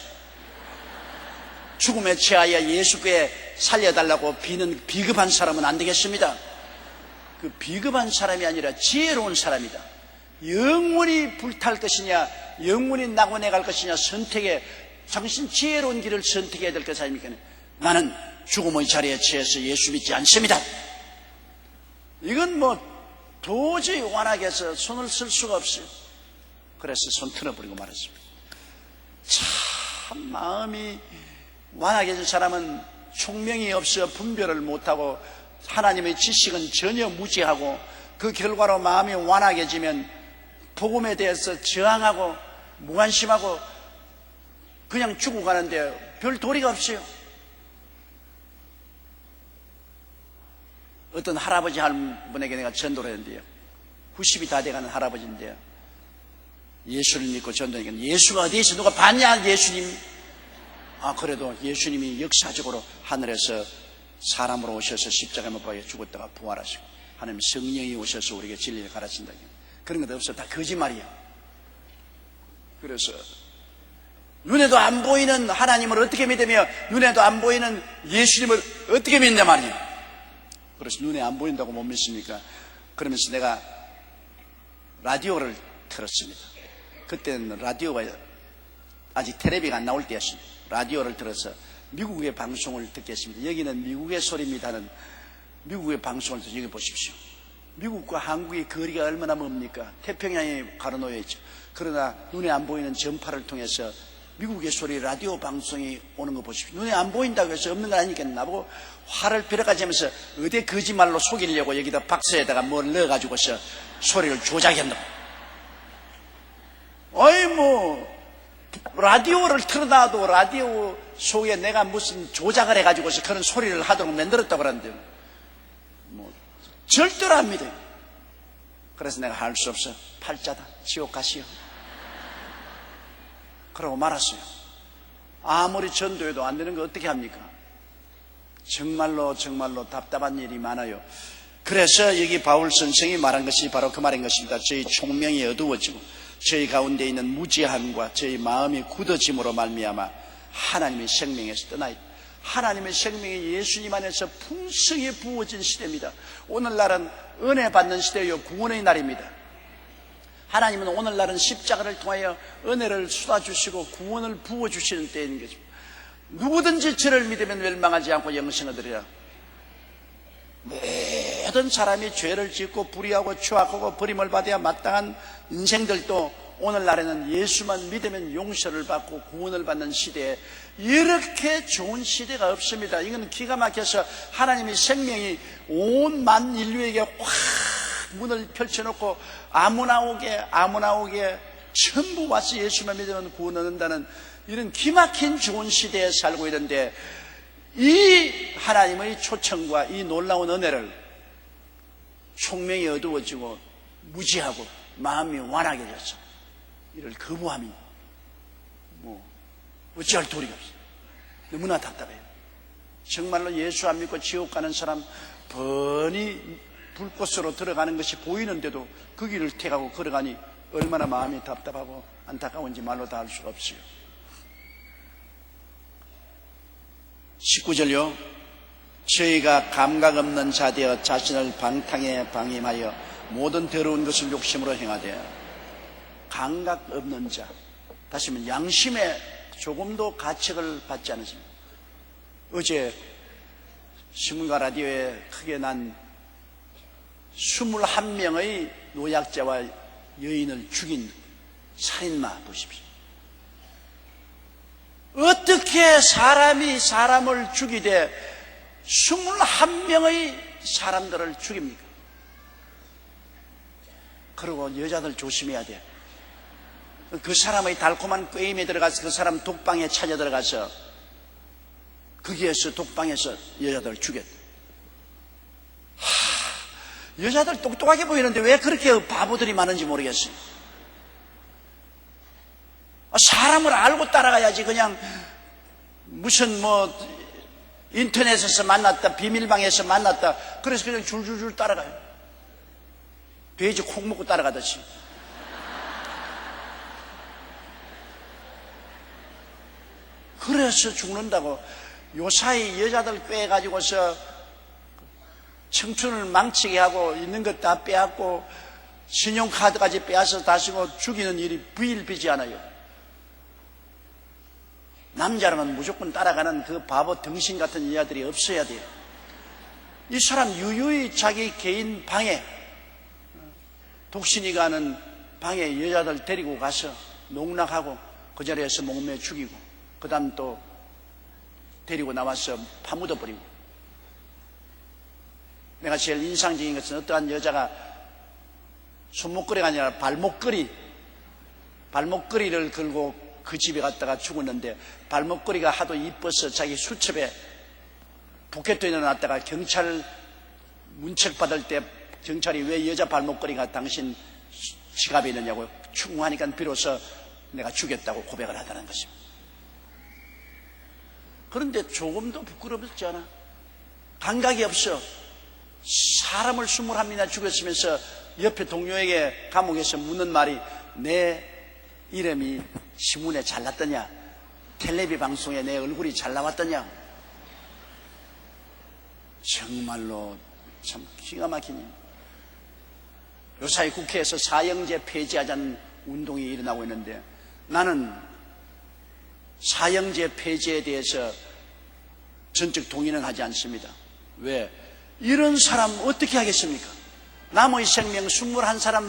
Speaker 1: 죽음에 처하여 예수께 살려달라고 비는 비겁한 사람은 안 되겠습니다. 그 비겁한 사람이 아니라 지혜로운 사람이다. 영원히 불탈 것이냐 영원히 낙원에 갈 것이냐 선택에 당신 지혜로운 길을 선택해야 될 것 아닙니까? 나는 죽음의 자리에 처해서 예수 믿지 않습니다. 이건 뭐 도저히 완악해서 손을 쓸 수가 없어요. 그래서 손 틀어버리고 말았습니다. 참 마음이 완악해진 사람은 총명이 없어 분별을 못하고 하나님의 지식은 전혀 무지하고 그 결과로 마음이 완악해지면 복음에 대해서 저항하고 무관심하고 그냥 죽어가는데 별 도리가 없어요. 어떤 할아버지 한 분에게 내가 전도를 했는데요, 90이 다 돼가는 할아버지인데요, 예수를 믿고 전도하니까 예수가 어디 있어? 누가 봤냐 예수님? 아 그래도 예수님이 역사적으로 하늘에서 사람으로 오셔서 십자가에 못 박혀 죽었다가 부활하시고 하나님 성령이 오셔서 우리에게 진리를 가르친다. 그런 것도 없어. 다 거짓말이야. 그래서 눈에도 안 보이는 하나님을 어떻게 믿으며 눈에도 안 보이는 예수님을 어떻게 믿냐 말이야. 그래서 눈에 안 보인다고 못 믿습니까? 그러면서 내가 라디오를 틀었습니다. 그때는 라디오가 아직 텔레비가 안 나올 때였습니다. 라디오를 들어서 미국의 방송을 듣겠습니다. 여기는 미국의 소리입니다는 미국의 방송을 들어서 여기 보십시오. 미국과 한국의 거리가 얼마나 멉니까? 태평양에 가로놓여 있죠. 그러나 눈에 안 보이는 전파를 통해서 미국의 소리 라디오 방송이 오는 거 보십시오. 눈에 안 보인다고 해서 없는 건 아니니까 나보고 화를 벼락까지 하면서 어디 거짓말로 속이려고 여기다 박스에다가 뭘 넣어가지고서 소리를 조작했노. 어이 뭐 라디오를 틀어놔도 라디오 속에 내가 무슨 조작을 해가지고서 그런 소리를 하도록 만들었다고 그러는데 뭐 절대로 안 믿어요. 그래서 내가 할 수 없어. 팔자다. 지옥 가시오. 그러고 말았어요. 아무리 전도해도 안 되는 거 어떻게 합니까? 정말로 답답한 일이 많아요. 그래서 여기 바울 선생이 말한 것이 바로 그 말인 것입니다. 저희 총명이 어두워지고 저희 가운데 있는 무지함과 저희 마음이 굳어짐으로 말미암아 하나님의 생명에서 떠나있다. 하나님의 생명이 예수님 안에서 풍성히 부어진 시대입니다. 오늘날은 은혜 받는 시대요, 구원의 날입니다. 하나님은 오늘날은 십자가를 통하여 은혜를 쏟아주시고 구원을 부어주시는 때인 거죠. 누구든지 저를 믿으면 멸망하지 않고 영생을 얻으리라. 모든 사람이 죄를 짓고 불의하고 추악하고 버림을 받아야 마땅한 인생들도 오늘날에는 예수만 믿으면 용서를 받고 구원을 받는 시대에 이렇게 좋은 시대가 없습니다. 이건 기가 막혀서 하나님의 생명이 온 만 인류에게 확 문을 펼쳐놓고 아무나 오게 전부 와서 예수만 믿으면 구원 얻는다는 이런 기막힌 좋은 시대에 살고 있는데, 이 하나님의 초청과 이 놀라운 은혜를 총명이 어두워지고 무지하고 마음이 완하게 되었어. 이를 거부함이 어찌할 도리가 없어. 너무나 답답해요. 정말로 예수 안 믿고 지옥 가는 사람 번이 불꽃으로 들어가는 것이 보이는데도 그 길을 택하고 걸어가니 얼마나 마음이 답답하고 안타까운지 말로 다 할 수가 없어요. 19절요. 저희가 감각 없는 자 되어 자신을 방탕에 방임하여 모든 더러운 것을 욕심으로 행하되, 감각 없는 자, 다시 말하면 양심에 조금도 가책을 받지 않으십니다. 어제 신문과 라디오에 크게 난 21명의 노약자와 여인을 죽인 살인마 보십시오. 어떻게 사람이 사람을 죽이되 21명의 사람들을 죽입니까? 그리고 여자들 조심해야 돼. 그 사람의 달콤한 꾀임에 들어가서 그 사람 독방에 찾아 들어가서 거기에서 독방에서 여자들 죽였다. 여자들 똑똑하게 보이는데 왜 그렇게 바보들이 많은지 모르겠어요. 사람을 알고 따라가야지. 그냥 무슨 인터넷에서 만났다, 비밀방에서 만났다, 그래서 그냥 줄줄줄 따라가요. 돼지 콩 먹고 따라가듯이. 그래서 죽는다고. 요사이 여자들 꿰가지고서 청춘을 망치게 하고 있는 것 다 빼앗고 신용카드까지 빼앗아서 다시고 죽이는 일이 부일비지 않아요. 남자라면 무조건 따라가는 그 바보 등신 같은 여자들이 없어야 돼요. 이 사람 유유히 자기 개인 방에, 독신이가 하는 방에 여자들 데리고 가서 농락하고 그 자리에서 목매 죽이고 그 다음 또 데리고 나와서 파묻어버리고. 내가 제일 인상적인 것은 어떠한 여자가 손목걸이가 아니라 발목걸이를 걸고 그 집에 갔다가 죽었는데, 발목걸이가 하도 이뻐서 자기 수첩에 부케트에 넣어놨다가 경찰 문책 받을 때 경찰이 왜 여자 발목걸이가 당신 지갑에 있느냐고 충고하니까 비로소 내가 죽였다고 고백을 하다는 것입니다. 그런데 조금도 부끄럽지 않아. 감각이 없어. 사람을 21명이나 죽였으면서 옆에 동료에게 감옥에서 묻는 말이, 내 이름이 신문에 잘 났더냐, 텔레비 방송에 내 얼굴이 잘 나왔더냐. 정말로 참 기가 막히네. 요사이 국회에서 사형제 폐지하자는 운동이 일어나고 있는데, 나는 사형제 폐지에 대해서 전적 동의는 하지 않습니다. 왜? 이런 사람 어떻게 하겠습니까? 남의 생명, 21사람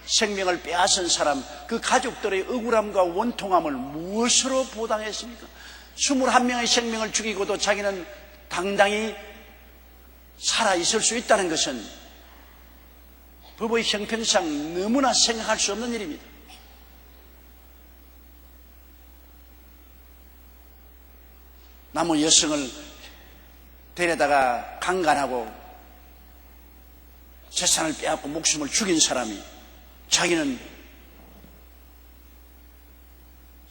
Speaker 1: 생명을 빼앗은 사람, 그 가족들의 억울함과 원통함을 무엇으로 보답했습니까? 21명의 생명을 죽이고도 자기는 당당히 살아있을 수 있다는 것은 법의 형평상 너무나 생각할 수 없는 일입니다. 남의 여성을 데려다가 강간하고 재산을 빼앗고 목숨을 죽인 사람이 자기는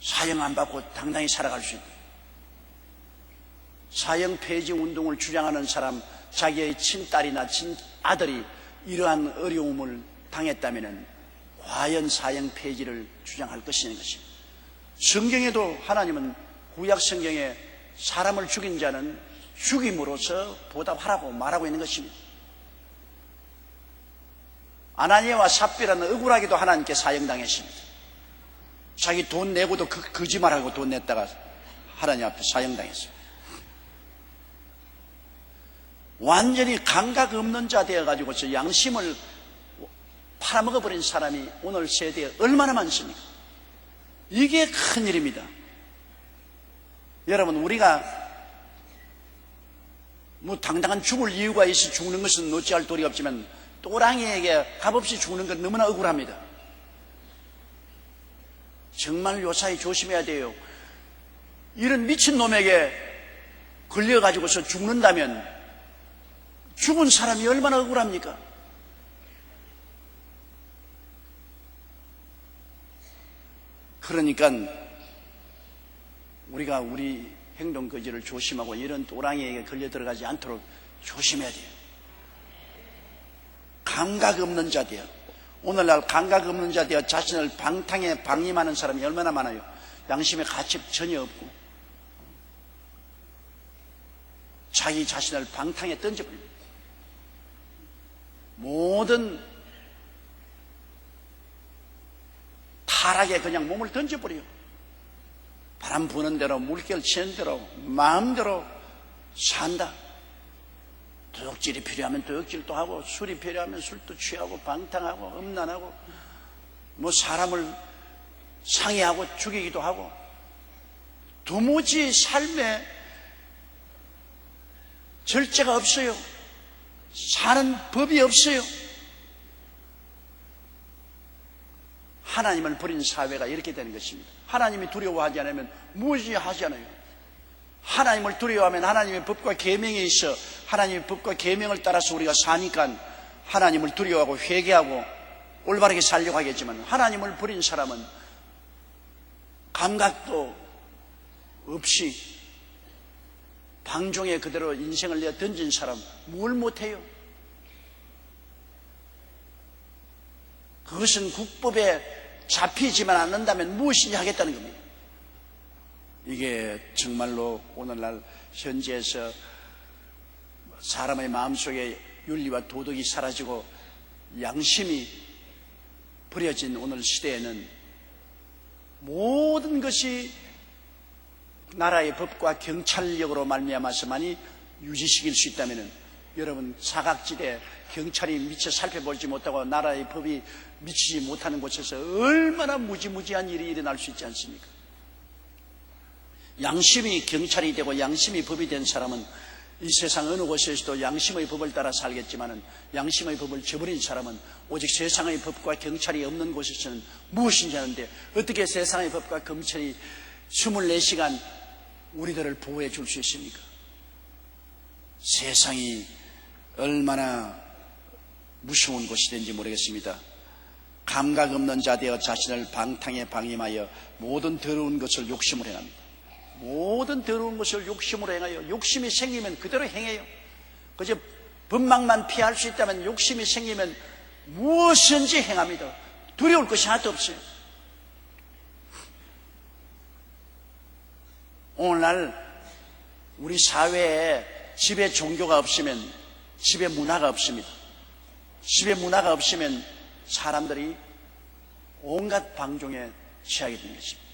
Speaker 1: 사형 안 받고 당당히 살아갈 수 있다. 사형 폐지 운동을 주장하는 사람, 자기의 친딸이나 친아들이 이러한 어려움을 당했다면 과연 사형 폐지를 주장할 것이냐는 것입니다. 성경에도 하나님은 구약 성경에 사람을 죽인 자는 죽임으로써 보답하라고 말하고 있는 것입니다. 아나니아와 삽비라는 억울하게도 하나님께 사형당했습니다. 자기 돈 내고도 거짓말하고 돈 냈다가 하나님 앞에 사형당했어요. 완전히 감각 없는 자 되어가지고서 양심을 팔아먹어버린 사람이 오늘 세대에 얼마나 많습니까? 이게 큰일입니다. 여러분, 우리가 당당한 죽을 이유가 있어 죽는 것은 어찌할 도리 없지만 또랑이에게 값없이 죽는 건 너무나 억울합니다. 정말 요사이 조심해야 돼요. 이런 미친놈에게 걸려가지고서 죽는다면 죽은 사람이 얼마나 억울합니까? 그러니까 우리가 우리 행동 거지를 조심하고 이런 또랑이에게 걸려 들어가지 않도록 조심해야 돼요. 감각 없는 자 되어, 오늘날 감각 없는 자 되어 자신을 방탕에 방임하는 사람이 얼마나 많아요. 양심의 가책 전혀 없고 자기 자신을 방탕에 던져버립니다. 모든 타락에 그냥 몸을 던져버려요. 바람 부는 대로, 물결 치는 대로 마음대로 산다. 도둑질이 필요하면 도둑질도 하고, 술이 필요하면 술도 취하고, 방탕하고, 음란하고, 사람을 상해하고 죽이기도 하고, 도무지 삶에 절제가 없어요. 사는 법이 없어요. 하나님을 버린 사회가 이렇게 되는 것입니다. 하나님이 두려워하지 않으면 무엇이 하잖아요. 하나님을 두려워하면 하나님의 법과 계명이 있어 하나님의 법과 계명을 따라서 우리가 사니까 하나님을 두려워하고 회개하고 올바르게 살려고 하겠지만, 하나님을 버린 사람은 감각도 없이 방종에 그대로 인생을 내어 던진 사람 뭘 못해요? 그것은 국법에 잡히지만 않는다면 무엇이니 하겠다는 겁니다. 이게 정말로 오늘날 현지에서 사람의 마음속에 윤리와 도덕이 사라지고 양심이 버려진 오늘 시대에는 모든 것이 나라의 법과 경찰력으로 말미암아서만이 유지시킬 수 있다면, 여러분, 사각지대 경찰이 미처 살펴보지 못하고 나라의 법이 미치지 못하는 곳에서 얼마나 무지무지한 일이 일어날 수 있지 않습니까? 양심이 경찰이 되고 양심이 법이 된 사람은 이 세상 어느 곳에서도 양심의 법을 따라 살겠지만, 양심의 법을 저버린 사람은 오직 세상의 법과 경찰이 없는 곳에서는 무엇인지 하는데, 어떻게 세상의 법과 경찰이 24시간 우리들을 보호해 줄 수 있습니까? 세상이 얼마나 무서운 곳이 된지 모르겠습니다. 감각 없는 자 되어 자신을 방탕에 방임하여 모든 더러운 것을 욕심으로 행합니다. 모든 더러운 것을 욕심으로 행하여, 욕심이 생기면 그대로 행해요. 그저 법망만 피할 수 있다면 욕심이 생기면 무엇인지 행합니다. 두려울 것이 하나도 없어요. 오늘날 우리 사회에 집에 종교가 없으면 집에 문화가 없습니다. 집에 문화가 없으면 사람들이 온갖 방종에 취하게 되는 것입니다.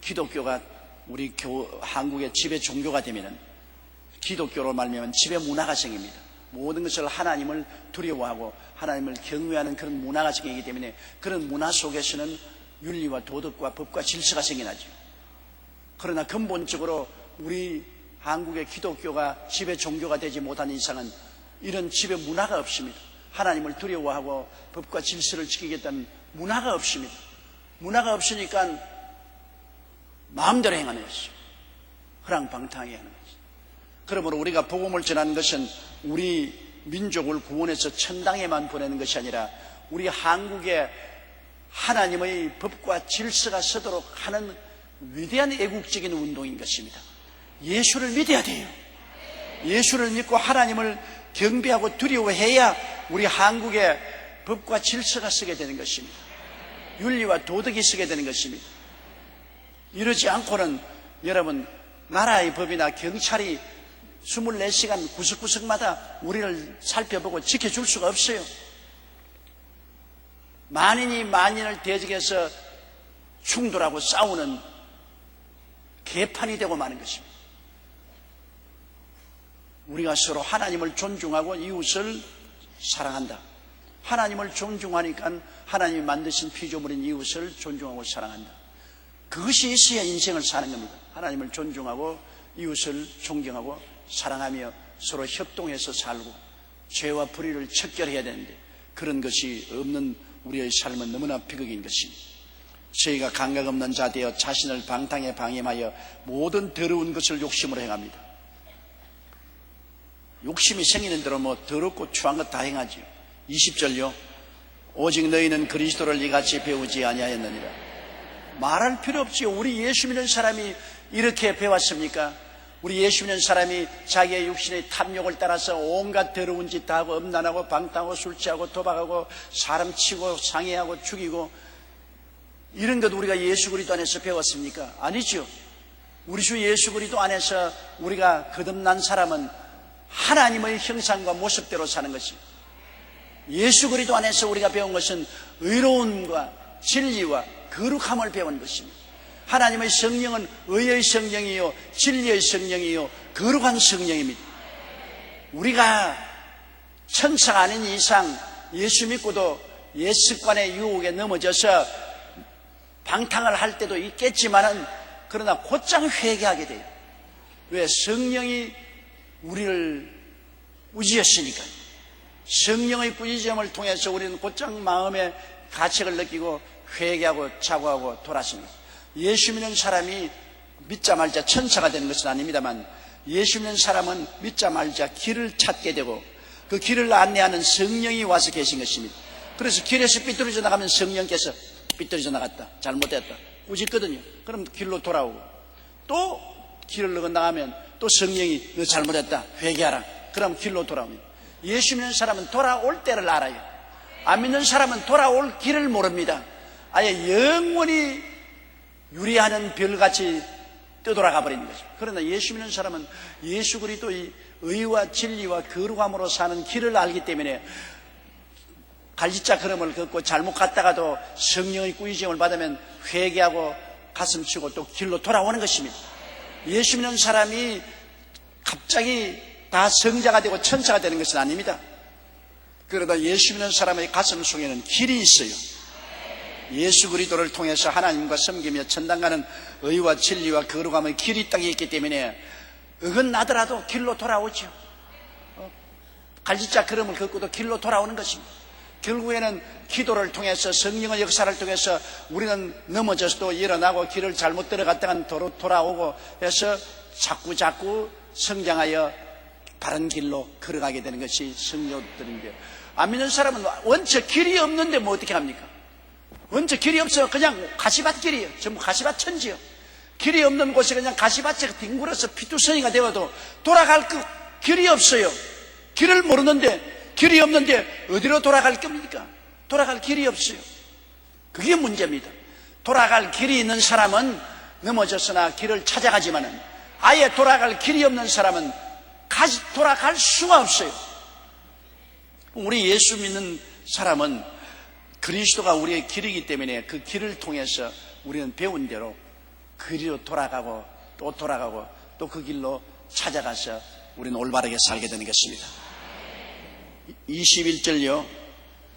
Speaker 1: 기독교가 우리 한국의 집의 종교가 되면, 기독교로 말미암아 집의 문화가 생깁니다. 모든 것을 하나님을 두려워하고 하나님을 경외하는 그런 문화가 생기기 때문에 그런 문화 속에서는 윤리와 도덕과 법과 질서가 생겨나죠. 그러나 근본적으로 우리 한국의 기독교가 집의 종교가 되지 못한 이상은 이런 집의 문화가 없습니다. 하나님을 두려워하고 법과 질서를 지키겠다는 문화가 없습니다. 문화가 없으니까 마음대로 행하는 것이죠. 허랑방탕하게 하는 것이죠. 그러므로 우리가 복음을 전하는 것은 우리 민족을 구원해서 천당에만 보내는 것이 아니라 우리 한국에 하나님의 법과 질서가 서도록 하는 위대한 애국적인 운동인 것입니다. 예수를 믿어야 돼요. 예수를 믿고 하나님을 경배하고 두려워해야 우리 한국에 법과 질서가 서게 되는 것입니다. 윤리와 도덕이 서게 되는 것입니다. 이러지 않고는 여러분, 나라의 법이나 경찰이 24시간 구석구석마다 우리를 살펴보고 지켜줄 수가 없어요. 만인이 만인을 대적해서 충돌하고 싸우는 개판이 되고 마는 것입니다. 우리가 서로 하나님을 존중하고 이웃을 사랑한다. 하나님을 존중하니까 하나님이 만드신 피조물인 이웃을 존중하고 사랑한다. 그것이 있어야 인생을 사는 겁니다. 하나님을 존중하고 이웃을 존경하고 사랑하며 서로 협동해서 살고 죄와 불의를 척결해야 되는데 그런 것이 없는 우리의 삶은 너무나 비극인 것입니다. 저희가 감각 없는 자 되어 자신을 방탕에 방임하여 모든 더러운 것을 욕심으로 행합니다. 욕심이 생기는 대로 더럽고 추한 것 다 행하지요. 20절요. 오직 너희는 그리스도를 이같이 배우지 아니하였느니라. 말할 필요 없지요. 우리 예수 믿는 사람이 이렇게 배웠습니까? 우리 예수 믿는 사람이 자기의 육신의 탐욕을 따라서 온갖 더러운 짓 다 하고 음란하고 방탕하고 술 취하고 도박하고 사람 치고 상해하고 죽이고 이런 것 우리가 예수 그리스도 안에서 배웠습니까? 아니죠. 우리 주 예수 그리스도 안에서 우리가 거듭난 사람은 하나님의 형상과 모습대로 사는 것이, 예수 그리스도 안에서 우리가 배운 것은 의로움과 진리와 거룩함을 배운 것입니다. 하나님의 성령은 의의 성령이요 진리의 성령이요 거룩한 성령입니다. 우리가 천사가 아닌 이상 예수 믿고도 옛 습관의 유혹에 넘어져서 방탕을 할 때도 있겠지만은 그러나 곧장 회개하게 돼요. 왜? 성령이 우리를 꾸짖었으니까. 성령의 꾸짖음을 통해서 우리는 곧장 마음의 가책을 느끼고 회개하고 자고하고 돌아섭니다. 예수 믿는 사람이 믿자 말자 천사가 되는 것은 아닙니다만 예수 믿는 사람은 믿자 말자 길을 찾게 되고 그 길을 안내하는 성령이 와서 계신 것입니다. 그래서 길에서 삐뚤어져 나가면 성령께서 삐뚤어져 나갔다, 잘못됐다, 꾸짖거든요. 그럼 길로 돌아오고, 또 길을 나가면 또 성령이 너 잘못했다, 회개하라. 그럼 길로 돌아옵니다. 예수 믿는 사람은 돌아올 때를 알아요. 안 믿는 사람은 돌아올 길을 모릅니다. 아예 영원히 유리하는 별같이 떠돌아가 버리는 거죠. 그러나 예수 믿는 사람은 예수 그리스도의 의와 진리와 거룩함으로 사는 길을 알기 때문에 갈지자 걸음을 걷고 잘못 갔다가도 성령의 꾸짖음을 받으면 회개하고 가슴 치고 또 길로 돌아오는 것입니다. 예수 믿는 사람이 갑자기 다 성자가 되고 천사가 되는 것은 아닙니다. 그러다 예수 믿는 사람의 가슴 속에는 길이 있어요. 예수 그리스도를 통해서 하나님과 섬기며 천당 가는 의와 진리와 거룩함의 길이 딱 있기 때문에 어긋나더라도 길로 돌아오죠. 갈지자 걸음을 걷고도 길로 돌아오는 것입니다. 결국에는 기도를 통해서 성령의 역사를 통해서 우리는 넘어져서도 일어나고 길을 잘못 들어갔다가 돌아오고 해서 자꾸 성장하여 바른 길로 걸어가게 되는 것이 성도들인데요. 안 믿는 사람은 원체 길이 없는데 뭐 어떻게 합니까? 원체 길이 없어요. 그냥 가시밭길이에요. 전부 가시밭천지요. 길이 없는 곳에 그냥 가시밭에 뒹굴어서 피투성이가 되어도 돌아갈 길이 없어요. 길을 모르는데, 길이 없는데 어디로 돌아갈 겁니까? 돌아갈 길이 없어요. 그게 문제입니다. 돌아갈 길이 있는 사람은 넘어졌으나 길을 찾아가지만은 아예 돌아갈 길이 없는 사람은 돌아갈 수가 없어요. 우리 예수 믿는 사람은 그리스도가 우리의 길이기 때문에 그 길을 통해서 우리는 배운 대로 그리로 돌아가고 또 돌아가고 또 그 길로 찾아가서 우리는 올바르게 살게 되는 것입니다. 21절요.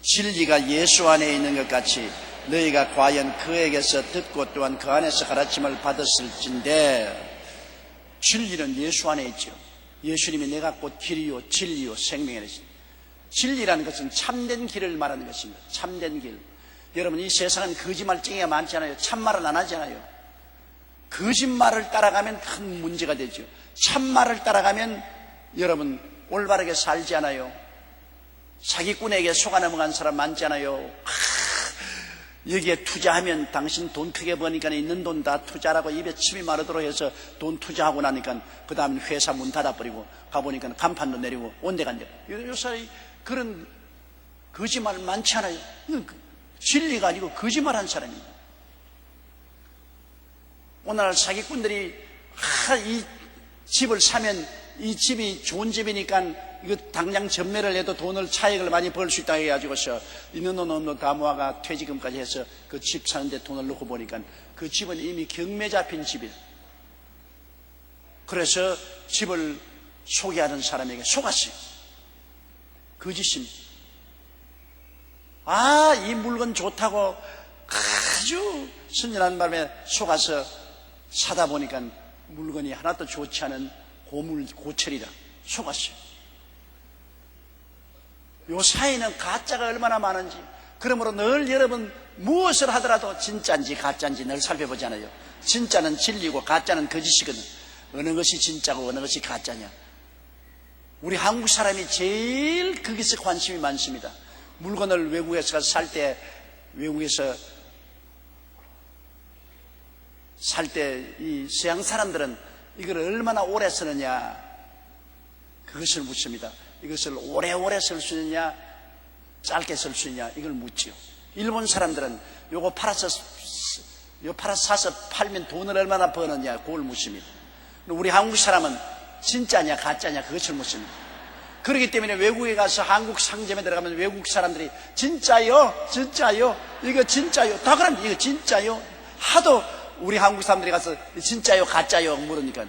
Speaker 1: 진리가 예수 안에 있는 것 같이 너희가 과연 그에게서 듣고 또한 그 안에서 가르침을 받았을진데, 진리는 예수 안에 있죠. 예수님이 내가 곧 길이요 진리요 생명이라시. 진리라는 것은 참된 길을 말하는 것입니다. 참된 길. 여러분, 이 세상은 거짓말쟁이가 많잖아요. 참말을 안 하잖아요. 거짓말을 따라가면 큰 문제가 되죠. 참말을 따라가면 여러분 올바르게 살지 않아요. 사기꾼에게 속아 넘어간 사람 많잖아요. 여기에 투자하면 당신 돈 크게 버니까 있는 돈 다 투자라고 입에 침이 마르도록 해서 돈 투자하고 나니까 그 다음에 회사 문 닫아버리고 가보니까 간판도 내리고 온데간데. 요새 그런 거짓말 많지 않아요. 진리가 아니고 거짓말한 사람입니다. 오늘날 사기꾼들이 이 집을 사면 이 집이 좋은 집이니까 이거 당장 전매를 해도 돈을 차익을 많이 벌 수 있다 해가지고서 있는 돈 없는 돈 다 모아가 퇴직금까지 해서 그 집 사는데 돈을 넣고 보니까 그 집은 이미 경매 잡힌 집이에요. 그래서 집을 소개하는 사람에게 속았어요. 거짓입니다. 이 물건 좋다고 아주 선선한 밤에 속아서 사다 보니까 물건이 하나도 좋지 않은 고철이라 속았어요. 요 사이는 가짜가 얼마나 많은지, 그러므로 늘 여러분 무엇을 하더라도 진짜인지 가짜인지 늘 살펴보잖아요. 진짜는 진리고 가짜는 거짓이거든. 어느 것이 진짜고 어느 것이 가짜냐. 우리 한국 사람이 제일 거기서 관심이 많습니다. 물건을 외국에서 가서 살 때, 외국에서 살 때 이 서양 사람들은 이걸 얼마나 오래 쓰느냐, 그것을 묻습니다. 이것을 오래오래 쓸 수 있느냐, 짧게 쓸 수 있느냐, 이걸 묻지요. 일본 사람들은 요거 팔아서 사서 팔면 돈을 얼마나 버느냐, 그걸 묻습니다. 우리 한국 사람은 진짜냐 가짜냐 그것을 묻습니다. 그렇기 때문에 외국에 가서 한국 상점에 들어가면 외국 사람들이 진짜요? 진짜요? 이거 진짜요? 다 그러면 이거 진짜요? 하도 우리 한국 사람들이 가서 진짜요? 가짜요? 물으니까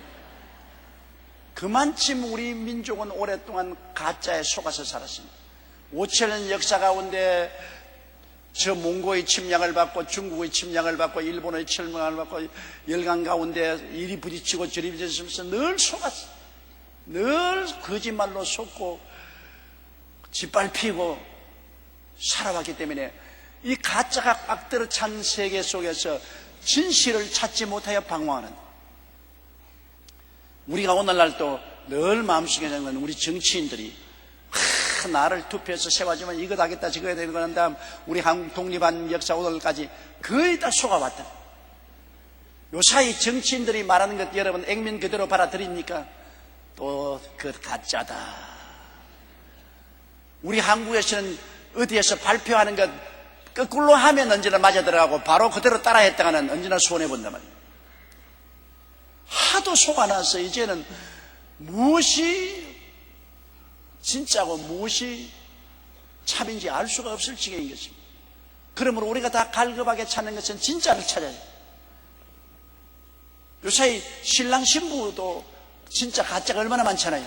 Speaker 1: 그만큼 우리 민족은 오랫동안 가짜에 속아서 살았습니다. 5,000년 역사 가운데 저 몽고의 침략을 받고 중국의 침략을 받고 일본의 침략을 받고 열강 가운데 이리 부딪히고 저리 부딪히면서 늘 속았어. 늘 거짓말로 속고 짓밟히고 살아왔기 때문에 이 가짜가 꽉 들어찬 세계 속에서 진실을 찾지 못하여 방황하는, 우리가 오늘날도 늘 마음속에 있는 건 우리 정치인들이 나를 투표해서 세워주면 이것 하겠다 저거 해야 되는 거 한 다음 우리 한국 독립한 역사 오늘까지 거의 다 속아왔다. 요 사이 정치인들이 말하는 것 여러분 액면 그대로 받아들입니까? 또 그 가짜다. 우리 한국에서는 어디에서 발표하는 것 거꾸로 하면 언제나 맞아 들어가고 바로 그대로 따라 했다가는 언제나 손해본단 말이에요. 하도 속아나서 이제는 무엇이 진짜고 무엇이 참인지 알 수가 없을 지경인 것입니다. 그러므로 우리가 다 갈급하게 찾는 것은 진짜를 찾아야 돼요. 요사이 신랑 신부도 진짜 가짜가 얼마나 많잖아요.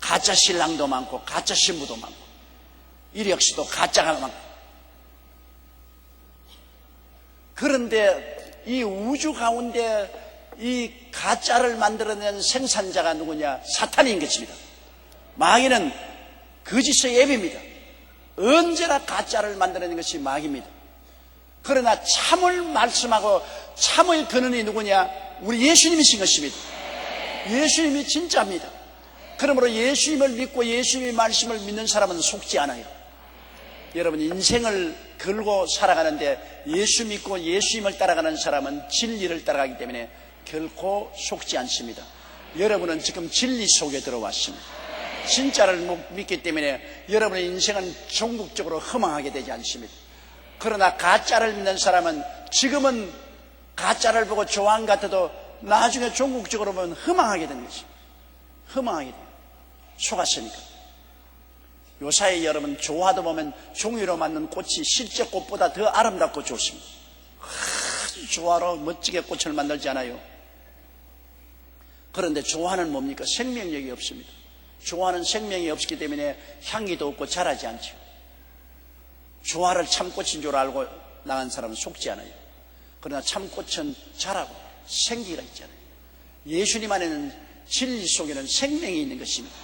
Speaker 1: 가짜 신랑도 많고 가짜 신부도 많고 이력서도 가짜가 많고. 그런데 이 우주 가운데 이 가짜를 만들어낸 생산자가 누구냐? 사탄인 것입니다. 마귀는 거짓의 앱입니다. 언제나 가짜를 만들어낸 것이 마귀입니다. 그러나 참을 말씀하고 참의 근원이 누구냐? 우리 예수님이신 것입니다. 예수님이 진짜입니다. 그러므로 예수님을 믿고 예수님의 말씀을 믿는 사람은 속지 않아요. 여러분 인생을 걸고 살아가는데 예수 믿고 예수님을 따라가는 사람은 진리를 따라가기 때문에 결코 속지 않습니다. 여러분은 지금 진리 속에 들어왔습니다. 진짜를 믿기 때문에 여러분의 인생은 종국적으로 허망하게 되지 않습니다. 그러나 가짜를 믿는 사람은 지금은 가짜를 보고 조항 같아도 나중에 종국적으로 보면 허망하게 되는 것입니다. 허망하게 돼요. 속았으니까. 요사이 여러분 조화도 보면 종이로 만든 꽃이 실제 꽃보다 더 아름답고 좋습니다. 아주 조화로 멋지게 꽃을 만들지 않아요. 그런데 조화는 뭡니까? 생명력이 없습니다. 조화는 생명이 없기 때문에 향기도 없고 자라지 않죠. 조화를 참꽃인 줄 알고 나간 사람은 속지 않아요. 그러나 참꽃은 자라고 생기가 있잖아요. 예수님 안에는 진리 속에는 생명이 있는 것입니다.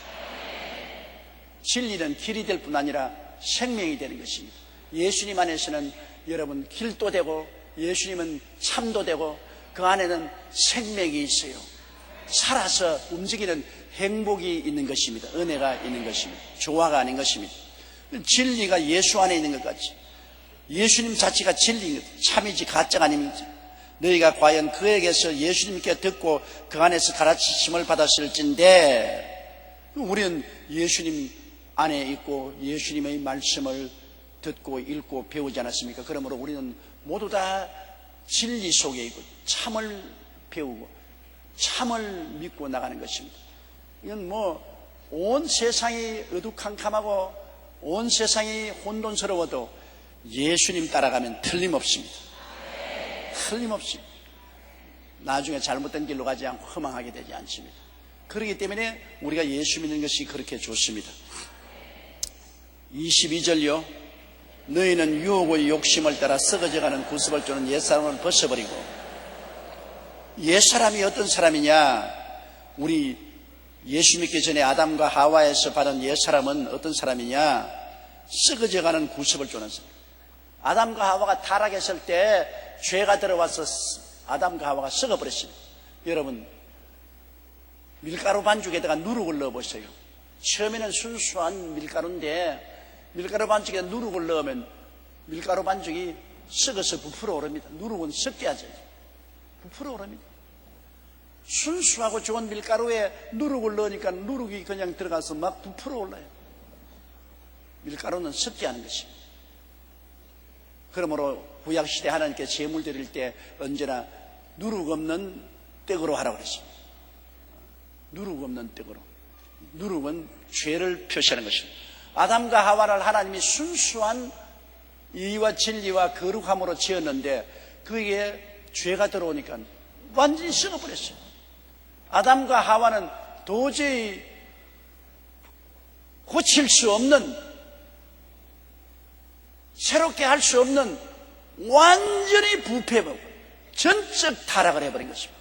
Speaker 1: 진리는 길이 될 뿐 아니라 생명이 되는 것입니다. 예수님 안에서는 여러분 길도 되고 예수님은 참도 되고 그 안에는 생명이 있어요. 살아서 움직이는 행복이 있는 것입니다. 은혜가 있는 것입니다. 조화가 아닌 것입니다. 진리가 예수 안에 있는 것 같이 예수님 자체가 진리인 것, 참이지 가짜가 아닙니다. 너희가 과연 그에게서 예수님께 듣고 그 안에서 가르치심을 받았을진데, 우리는 예수님 안에 있고 예수님의 말씀을 듣고 읽고 배우지 않았습니까? 그러므로 우리는 모두 다 진리 속에 있고 참을 배우고 참을 믿고 나가는 것입니다. 이건 온 세상이 어두캄캄하고 온 세상이 혼돈스러워도 예수님 따라가면 틀림없습니다. 틀림없습니다. 나중에 잘못된 길로 가지 않고 허망하게 되지 않습니다. 그렇기 때문에 우리가 예수 믿는 것이 그렇게 좋습니다. 22절요. 너희는 유혹의 욕심을 따라 썩어져가는 구습을 쫓는 옛사람을 벗어버리고. 옛사람이 어떤 사람이냐? 우리 예수 믿기 전에 아담과 하와에서 받은 옛사람은 어떤 사람이냐? 썩어져가는 구습을 쫓는 사람. 아담과 하와가 타락했을 때 죄가 들어와서 아담과 하와가 썩어버렸습니다. 여러분, 밀가루 반죽에다가 누룩을 넣어보세요. 처음에는 순수한 밀가루인데 밀가루 반죽에 누룩을 넣으면 밀가루 반죽이 썩어서 부풀어 오릅니다. 누룩은 썩게 하죠. 부풀어 오릅니다. 순수하고 좋은 밀가루에 누룩을 넣으니까 누룩이 그냥 들어가서 막 부풀어 올라요. 밀가루는 썩게 하는 것입니다. 그러므로 구약시대 하나님께 제물 드릴 때 언제나 누룩 없는 떡으로 하라고 그랬습니다. 누룩 없는 떡으로. 누룩은 죄를 표시하는 것입니다. 아담과 하와를 하나님이 순수한 이와 진리와 거룩함으로 지었는데 그게 죄가 들어오니까 완전히 썩어버렸어요. 아담과 하와는 도저히 고칠 수 없는, 새롭게 할 수 없는 완전히 부패하고 전적 타락을 해버린 것입니다.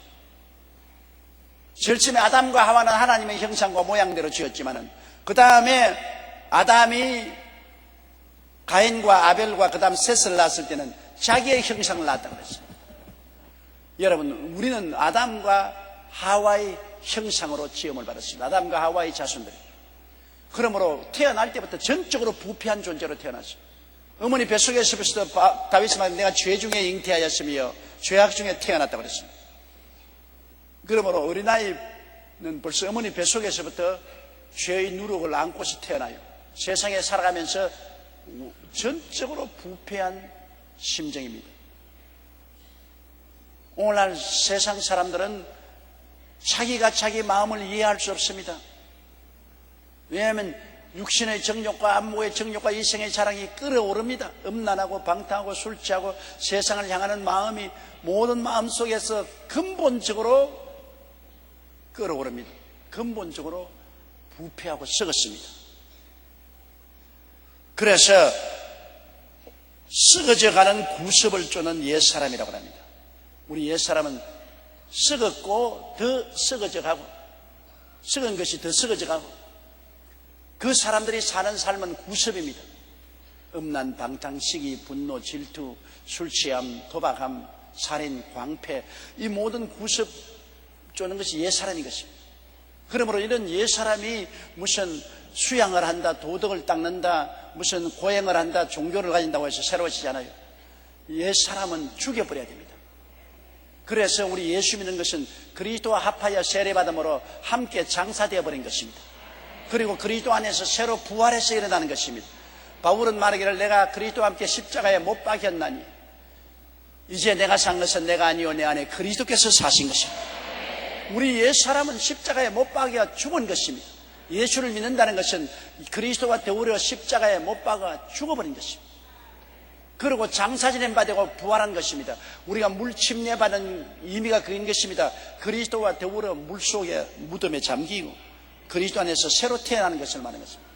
Speaker 1: 제일 처음에 아담과 하와는 하나님의 형상과 모양대로 지었지만은 그 다음에 아담이 가인과 아벨과 그 다음 셋을 낳았을 때는 자기의 형상을 낳았다고 그랬어요. 여러분, 우리는 아담과 하와의 형상으로 지음을 받았습니다. 아담과 하와의 자손들이. 그러므로 태어날 때부터 전적으로 부패한 존재로 태어났어요. 어머니 뱃속에서부터 다윗이 말하는 내가 죄 중에 잉태하였으며 죄악 중에 태어났다고 그랬습니다. 그러므로 어린아이는 벌써 어머니 뱃속에서부터 죄의 누룩을 안고서 태어나요. 세상에 살아가면서 전적으로 부패한 심정입니다. 오늘날 세상 사람들은 자기가 자기 마음을 이해할 수 없습니다. 왜냐하면 육신의 정욕과 안목의 정욕과 이생의 자랑이 끓어오릅니다. 음란하고 방탕하고 술 취하고 세상을 향하는 마음이 모든 마음 속에서 근본적으로 끓어오릅니다. 근본적으로 부패하고 썩었습니다. 그래서 썩어져가는 구습을 쫓는 옛사람이라고 합니다. 우리 옛사람은 썩었고 더 썩어져가고 썩은 것이 더 썩어져가고 그 사람들이 사는 삶은 구습입니다. 음란, 방탕, 시기, 분노, 질투, 술취함, 도박함, 살인, 광패, 이 모든 구습 쫓는 것이 옛사람인 것입니다. 그러므로 이런 옛사람이 무슨 수양을 한다, 도덕을 닦는다, 무슨 고행을 한다, 종교를 가진다고 해서 새로워지지 않아요. 옛사람은 죽여버려야 됩니다. 그래서 우리 예수 믿는 것은 그리스도와 합하여 세례받음으로 함께 장사되어 버린 것입니다. 그리고 그리스도 안에서 새로 부활해서 일어나는 것입니다. 바울은 말하기를 내가 그리스도와 함께 십자가에 못 박혔나니 이제 내가 산 것은 내가 아니요 내 안에 그리스도께서 사신 것입니다. 우리 옛사람은 십자가에 못 박여 죽은 것입니다. 예수를 믿는다는 것은 그리스도와 더불어 십자가에 못 박아 죽어버린 것입니다. 그리고 장사지낸 바 되고 부활한 것입니다. 우리가 물 침례받은 의미가 그인 것입니다. 그리스도와 더불어 물속에 무덤에 잠기고 그리스도 안에서 새로 태어나는 것을 말하는 것입니다.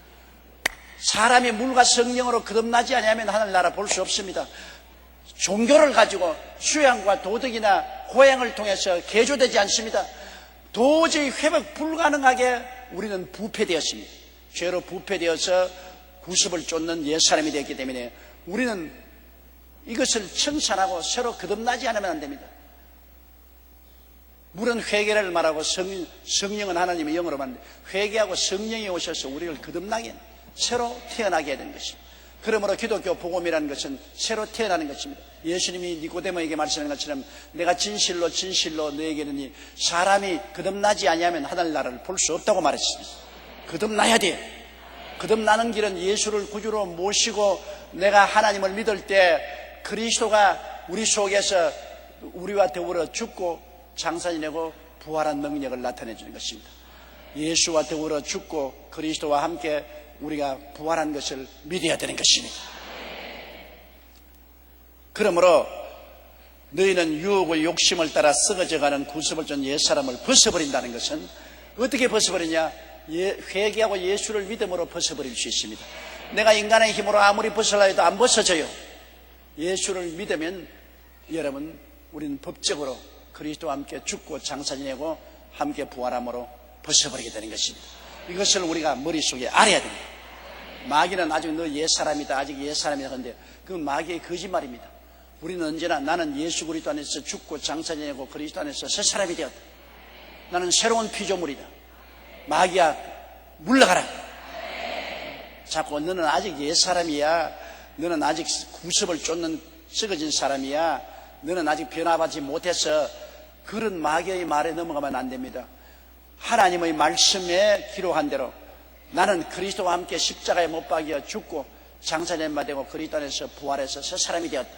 Speaker 1: 사람이 물과 성령으로 거듭나지 않으면 하늘나라 볼 수 없습니다. 종교를 가지고 수양과 도덕이나 고행을 통해서 개조되지 않습니다. 도저히 회복 불가능하게 우리는 부패되었습니다. 죄로 부패되어서 구습을 쫓는 옛사람이 되었기 때문에 우리는 이것을 청산하고 새로 거듭나지 않으면 안 됩니다. 물은 회개를 말하고 성령은 하나님의 영으로 만든 회개하고 성령이 오셔서 우리를 거듭나게 새로 태어나게 되는 것입니다. 그러므로 기독교 복음이라는 것은 새로 태어나는 것입니다. 예수님이 니고데모에게 말씀하는 것처럼 내가 진실로 진실로 너에게 이르니 사람이 거듭나지 아니하면 하늘나라를 볼 수 없다고 말했습니다. 거듭나야 돼요. 거듭나는 길은 예수를 구주로 모시고 내가 하나님을 믿을 때 그리스도가 우리 속에서 우리와 더불어 죽고 장사지내고 부활한 능력을 나타내 주는 것입니다. 예수와 더불어 죽고 그리스도와 함께 우리가 부활한 것을 믿어야 되는 것입니다. 그러므로 너희는 유혹의 욕심을 따라 썩어져가는 구습을 쫓는 옛사람을 벗어버린다는 것은 어떻게 벗어버리냐? 회개하고 예수를 믿음으로 벗어버릴 수 있습니다. 내가 인간의 힘으로 아무리 벗으려 해도 안 벗어져요. 예수를 믿으면 여러분, 우리는 법적으로 그리스도와 함께 죽고 장사 지내고 함께 부활함으로 벗어버리게 되는 것입니다. 이것을 우리가 머릿속에 알아야 됩니다. 마귀는 아직 너 옛사람이다, 아직 옛사람이다 하는데 그건 마귀의 거짓말입니다. 우리는 언제나 나는 예수 그리스도 안에서 죽고 장사 지내고 그리스도 안에서 새 사람이 되었다. 나는 새로운 피조물이다. 마귀야, 물러가라. 자꾸 너는 아직 옛사람이야. 너는 아직 구습을 쫓는 썩어진 사람이야. 너는 아직 변화받지 못해서 그런 마귀의 말에 넘어가면 안 됩니다. 하나님의 말씀에 기록한 대로 나는 그리스도와 함께 십자가에 못 박여 죽고 장사된 바 되고 그리스도 안에서 부활해서 새 사람이 되었다.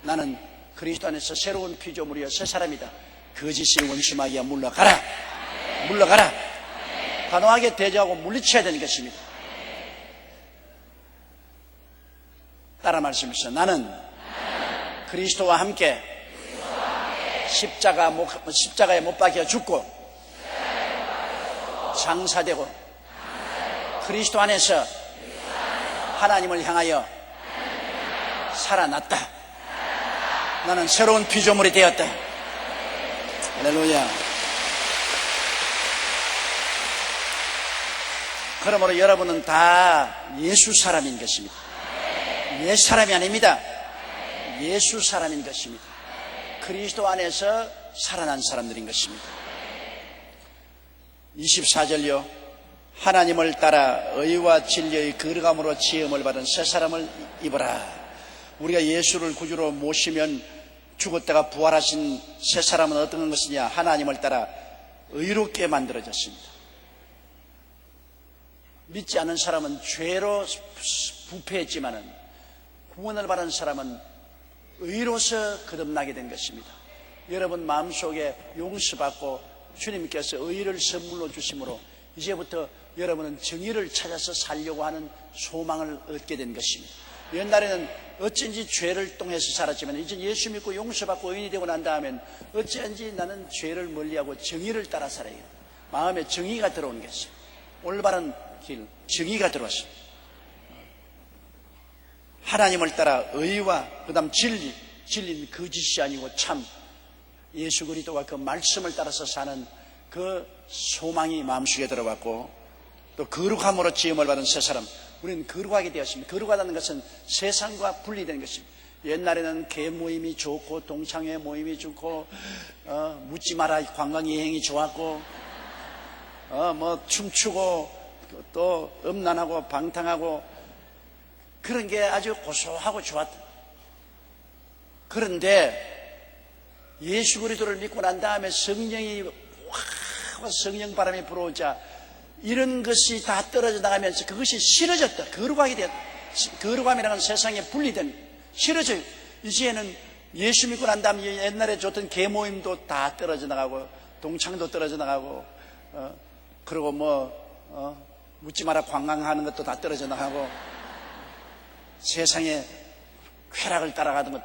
Speaker 1: 나는 그리스도 안에서 새로운 피조물이여 새 사람이다. 거짓의 원수 마귀야, 물러가라. 물러가라. 단호하게 대적하고 물리쳐야 되는 것입니다. 따라 말씀하시죠. 나는 그리스도와 함께 십자가에 못 박혀 죽고 장사되고 그리스도 안에서 하나님을 향하여 살아났다. 나는 새로운 피조물이 되었다. 할렐루야. 그러므로 여러분은 다 예수 사람인 것입니다. 옛 사람이 아닙니다. 예수 사람인 것입니다. 그리스도 안에서 살아난 사람들인 것입니다. 24절요. 하나님을 따라 의와 진리의 거룩함으로 지음을 받은 새 사람을 입어라. 우리가 예수를 구주로 모시면 죽었다가 부활하신 새 사람은 어떤 것이냐? 하나님을 따라 의롭게 만들어졌습니다. 믿지 않은 사람은 죄로 부패했지만은 구원을 받은 사람은 의로서 거듭나게 된 것입니다. 여러분 마음속에 용서받고 주님께서 의를 선물로 주심으로 이제부터 여러분은 정의를 찾아서 살려고 하는 소망을 얻게 된 것입니다. 옛날에는 어쩐지 죄를 통해서 살았지만 이제 예수 믿고 용서받고 의인이 되고 난 다음엔 어쩐지 나는 죄를 멀리하고 정의를 따라 살아야 해요. 마음에 정의가 들어오는 것이죠. 올바른 길, 정의가 들어왔습니다. 하나님을 따라 의와 그 다음 진리는 거짓이 아니고 참 예수 그리스도가 그 말씀을 따라서 사는 그 소망이 마음속에 들어왔고 또 거룩함으로 지음을 받은 새 사람, 우리는 거룩하게 되었습니다. 거룩하다는 것은 세상과 분리된 것입니다. 옛날에는 개 모임이 좋고 동창회 모임이 좋고 묻지 마라 관광 여행이 좋았고 뭐 춤추고 또 음란하고 방탕하고 그런 게 아주 고소하고 좋았다. 그런데 예수 그리스도를 믿고 난 다음에 성령이 성령 바람이 불어오자 이런 것이 다 떨어져 나가면서 그것이 싫어졌다. 거룩하게 되었다. 거룩함이라는 건 세상에 분리된 싫어져요. 이제는 예수 믿고 난 다음에 옛날에 좋던 개모임도 다 떨어져 나가고 동창도 떨어져 나가고 그리고 묻지 마라 관광하는 것도 다 떨어져 나가고 세상의 쾌락을 따라가는 것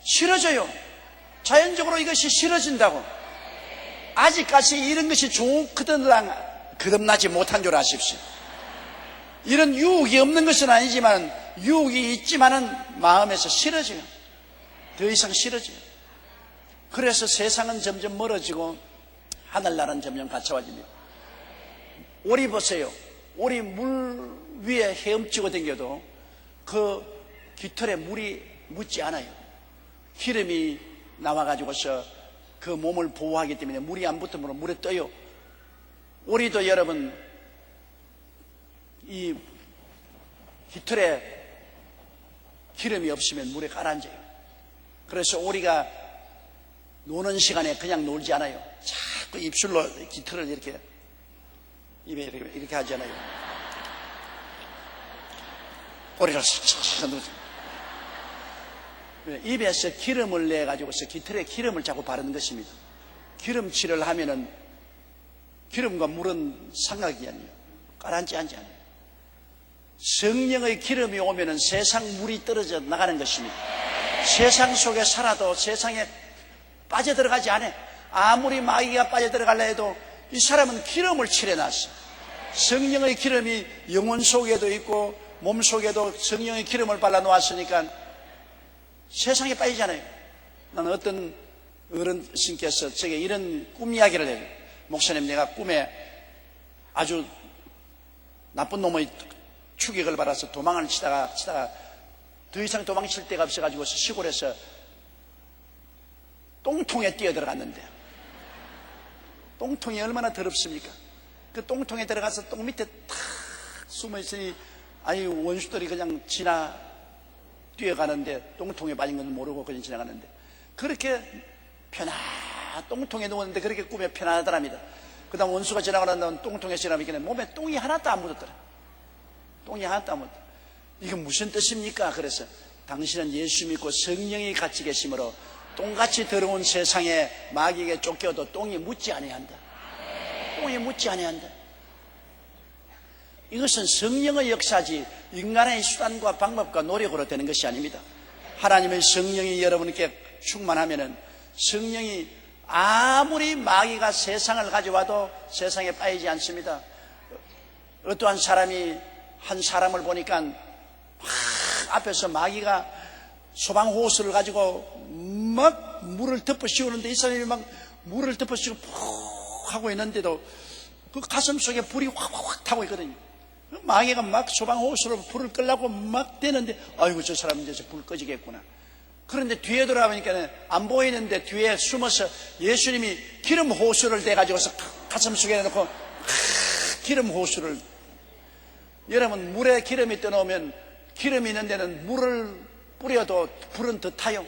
Speaker 1: 싫어져요. 자연적으로 이것이 싫어진다고. 아직까지 이런 것이 좋거든 거듭나지 못한 줄 아십시오. 이런 유혹이 없는 것은 아니지만 유혹이 있지만은 마음에서 싫어져요. 더 이상 싫어져요. 그래서 세상은 점점 멀어지고 하늘나라는 점점 가까워집니다. 오리 보세요. 오리 물 위에 헤엄치고 다녀도 그 깃털에 물이 묻지 않아요. 기름이 나와가지고서 그 몸을 보호하기 때문에 물이 안 붙으면 물에 떠요. 오리도 여러분 이 깃털에 기름이 없으면 물에 가라앉아요. 그래서 오리가 노는 시간에 그냥 놀지 않아요. 자꾸 입술로 깃털을 이렇게 입에 이렇게 하지 않아요. 오리가 싹싹 놀죠. 입에서 기름을 내가지고서 깃털에 기름을 자꾸 바르는 것입니다. 기름칠을 하면은 기름과 물은 상각이 아니에요. 가라앉지 않아요. 성령의 기름이 오면은 세상 물이 떨어져 나가는 것입니다. 세상 속에 살아도 세상에 빠져들어가지 않아요. 아무리 마귀가 빠져들어가려 해도 이 사람은 기름을 칠해놨어. 성령의 기름이 영혼 속에도 있고 몸속에도 성령의 기름을 발라 놓았으니까 세상에 빠지잖아요. 나는 어떤 어른신께서 제게 이런 꿈 이야기를 해요. 목사님, 내가 꿈에 아주 나쁜 놈의 추격을 받아서 도망을 치다가 더 이상 도망칠 데가 없어가지고 시골에서 똥통에 뛰어들어갔는데, 똥통이 얼마나 더럽습니까? 그 똥통에 들어가서 똥 밑에 탁 숨어있으니 아니 원수들이 그냥 뛰어가는데 똥통에 빠진 건 모르고 그냥 지나가는데, 그렇게 똥통에 누웠는데 그렇게 꿈에 편안하더랍니다. 그 다음 원수가 지나가는 다음 똥통에 지나가니까 몸에 똥이 하나도 안 묻었더라. 똥이 하나도 안 묻었더라. 이건 무슨 뜻입니까? 그래서 당신은 예수 믿고 성령이 같이 계심으로 똥같이 더러운 세상에 마귀에게 쫓겨도 똥이 묻지 아니한다. 똥이 묻지 아니한다. 이것은 성령의 역사지 인간의 수단과 방법과 노력으로 되는 것이 아닙니다. 하나님의 성령이 여러분께 충만하면은 성령이 아무리 마귀가 세상을 가져와도 세상에 빠지지 않습니다. 어떠한 사람이 한 사람을 보니까 앞에서 마귀가 소방호스를 가지고 막 물을 덮어 씌우는데 이 사람이 막 물을 덮어 씌우고 푹 하고 있는데도 그 가슴 속에 불이 확 타고 있거든요. 마귀가 막 소방호스로 불을 끄려고 막 대는데, 아이고 저 사람 이제 불 꺼지겠구나. 그런데 뒤에 돌아보니까 안 보이는데 뒤에 숨어서 예수님이 기름 호수를 대가지고서 가슴 속에 넣고 기름 호수를, 여러분 물에 기름이 떠나오면 기름이 있는 데는 물을 뿌려도 불은 더 타요.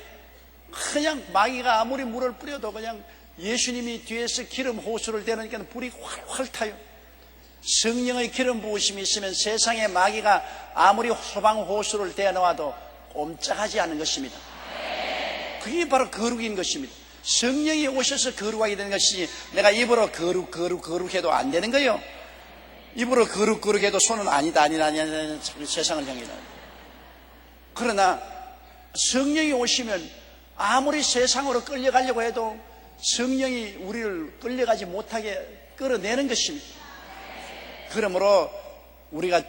Speaker 1: 그냥 마귀가 아무리 물을 뿌려도 그냥 예수님이 뒤에서 기름 호수를 대니까 불이 활활 타요. 성령의 기름 부으심이 있으면 세상에 마귀가 아무리 소방 호수를 대놓아도 꼼짝하지 않은 것입니다. 그게 바로 거룩인 것입니다. 성령이 오셔서 거룩하게 되는 것이지 내가 입으로 거룩해도 안 되는 거예요. 입으로 거룩해도 손은 아니다 세상을 향해 나요. 그러나 성령이 오시면 아무리 세상으로 끌려가려고 해도 성령이 우리를 끌려가지 못하게 끌어내는 것입니다. 그러므로 우리가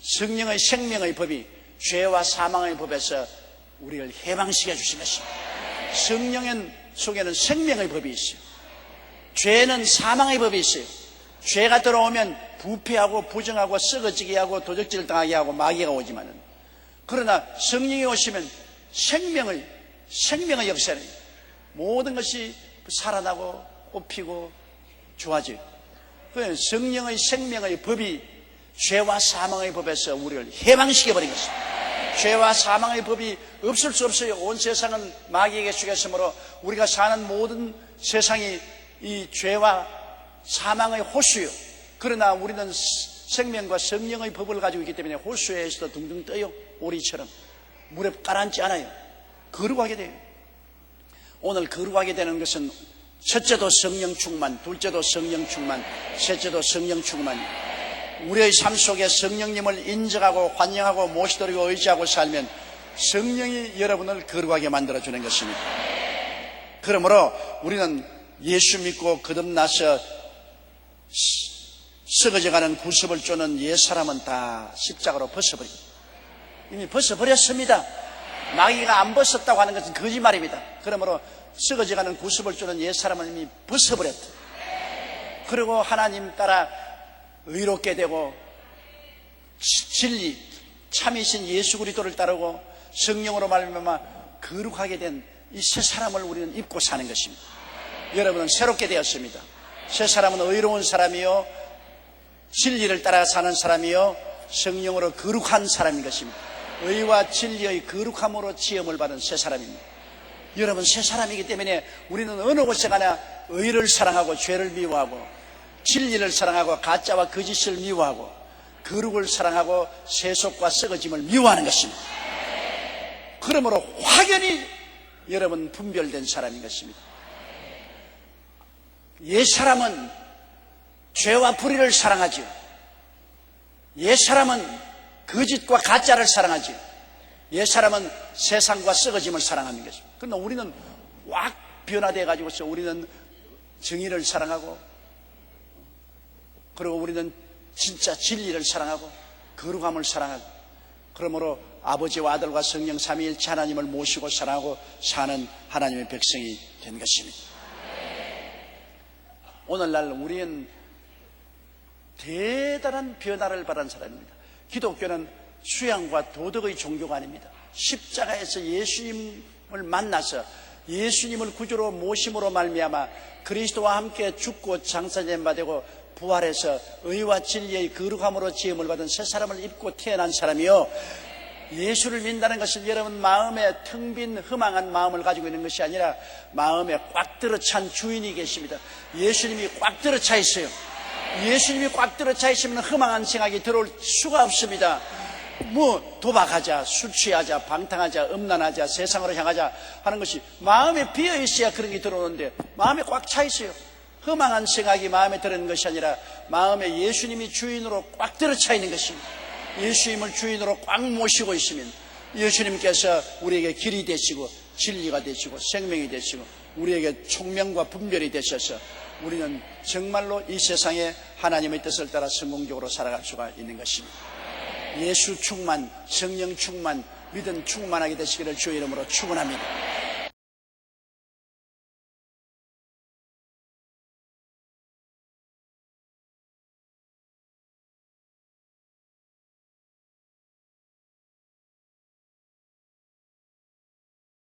Speaker 1: 성령의 생명의 법이 죄와 사망의 법에서 우리를 해방시켜 주신 것입니다. 성령 속에는 생명의 법이 있어요. 죄는 사망의 법이 있어요. 죄가 들어오면 부패하고 부정하고 썩어지게 하고 도적질 당하게 하고 마귀가 오지만은, 그러나 성령이 오시면 생명의 역사는 모든 것이 살아나고 꽃피고 좋아져요. 그 성령의 생명의 법이 죄와 사망의 법에서 우리를 해방시켜버린 것입니다. 죄와 사망의 법이 없을 수 없어요. 온 세상은 마귀에게 죽였으므로 우리가 사는 모든 세상이 이 죄와 사망의 호수요. 그러나 우리는 생명과 성령의 법을 가지고 있기 때문에 호수에서도 둥둥 떠요. 오리처럼 물에 가라앉지 않아요. 거룩하게 돼요. 오늘 거룩하게 되는 것은 첫째도 성령 충만, 둘째도 성령 충만, 셋째도 성령 충만. 우리의 삶 속에 성령님을 인정하고 환영하고 모시도록 의지하고 살면 성령이 여러분을 거룩하게 만들어주는 것입니다. 그러므로 우리는 예수 믿고 거듭나서 썩어져가는 구습을 쪼는 옛사람은 다 십자가로 벗어버리고 이미 벗어버렸습니다. 마귀가 안 벗었다고 하는 것은 거짓말입니다. 그러므로 썩어져가는 구습을 쪼는 옛사람은 이미 벗어버렸다. 그리고 하나님 따라 의롭게 되고 진리 참이신 예수 그리스도를 따르고 성령으로 말미암아 거룩하게 된 이 새 사람을 우리는 입고 사는 것입니다. 여러분은 새롭게 되었습니다. 새 사람은 의로운 사람이요 진리를 따라 사는 사람이요 성령으로 거룩한 사람인 것입니다. 의와 진리의 거룩함으로 지음을 받은 새 사람입니다. 여러분 새 사람이기 때문에 우리는 어느 곳에 가나 의를 사랑하고 죄를 미워하고 진리를 사랑하고 가짜와 거짓을 미워하고 거룩을 사랑하고 세속과 썩어짐을 미워하는 것입니다. 그러므로 확연히 여러분 분별된 사람인 것입니다. 옛사람은 죄와 불의를 사랑하지요. 옛사람은 거짓과 가짜를 사랑하지요. 옛사람은 세상과 썩어짐을 사랑하는 것입니다. 그러나 우리는 확 변화되어 가지고서 우리는 정의를 사랑하고 그리고 우리는 진짜 진리를 사랑하고 거룩함을 사랑하고, 그러므로 아버지와 아들과 성령 삼위일체 하나님을 모시고 사랑하고 사는 하나님의 백성이 된 것입니다. 오늘날 우리는 대단한 변화를 받은 사람입니다. 기독교는 수양과 도덕의 종교가 아닙니다. 십자가에서 예수님을 만나서 예수님을 구주로 모심으로 말미암아 그리스도와 함께 죽고 장사된 바 되고 부활해서 의와 진리의 거룩함으로 지음을 받은 새 사람을 입고 태어난 사람이요, 예수를 믿는다는 것은 여러분 마음에 텅 빈 허망한 마음을 가지고 있는 것이 아니라 마음에 꽉 들어찬 주인이 계십니다. 예수님이 꽉 들어차 있어요. 예수님이 꽉 들어차 있으면 허망한 생각이 들어올 수가 없습니다. 뭐 도박하자, 술 취하자, 방탕하자, 음란하자, 세상으로 향하자 하는 것이 마음에 비어 있어야 그런 게 들어오는데 마음에 꽉 차 있어요. 허망한 생각이 마음에 들어있는 것이 아니라 마음에 예수님이 주인으로 꽉 들어차 있는 것입니다. 예수님을 주인으로 꽉 모시고 있으면 예수님께서 우리에게 길이 되시고 진리가 되시고 생명이 되시고 우리에게 총명과 분별이 되셔서 우리는 정말로 이 세상에 하나님의 뜻을 따라 성공적으로 살아갈 수가 있는 것입니다. 예수 충만, 성령 충만, 믿음 충만하게 되시기를 주의 이름으로 축원합니다.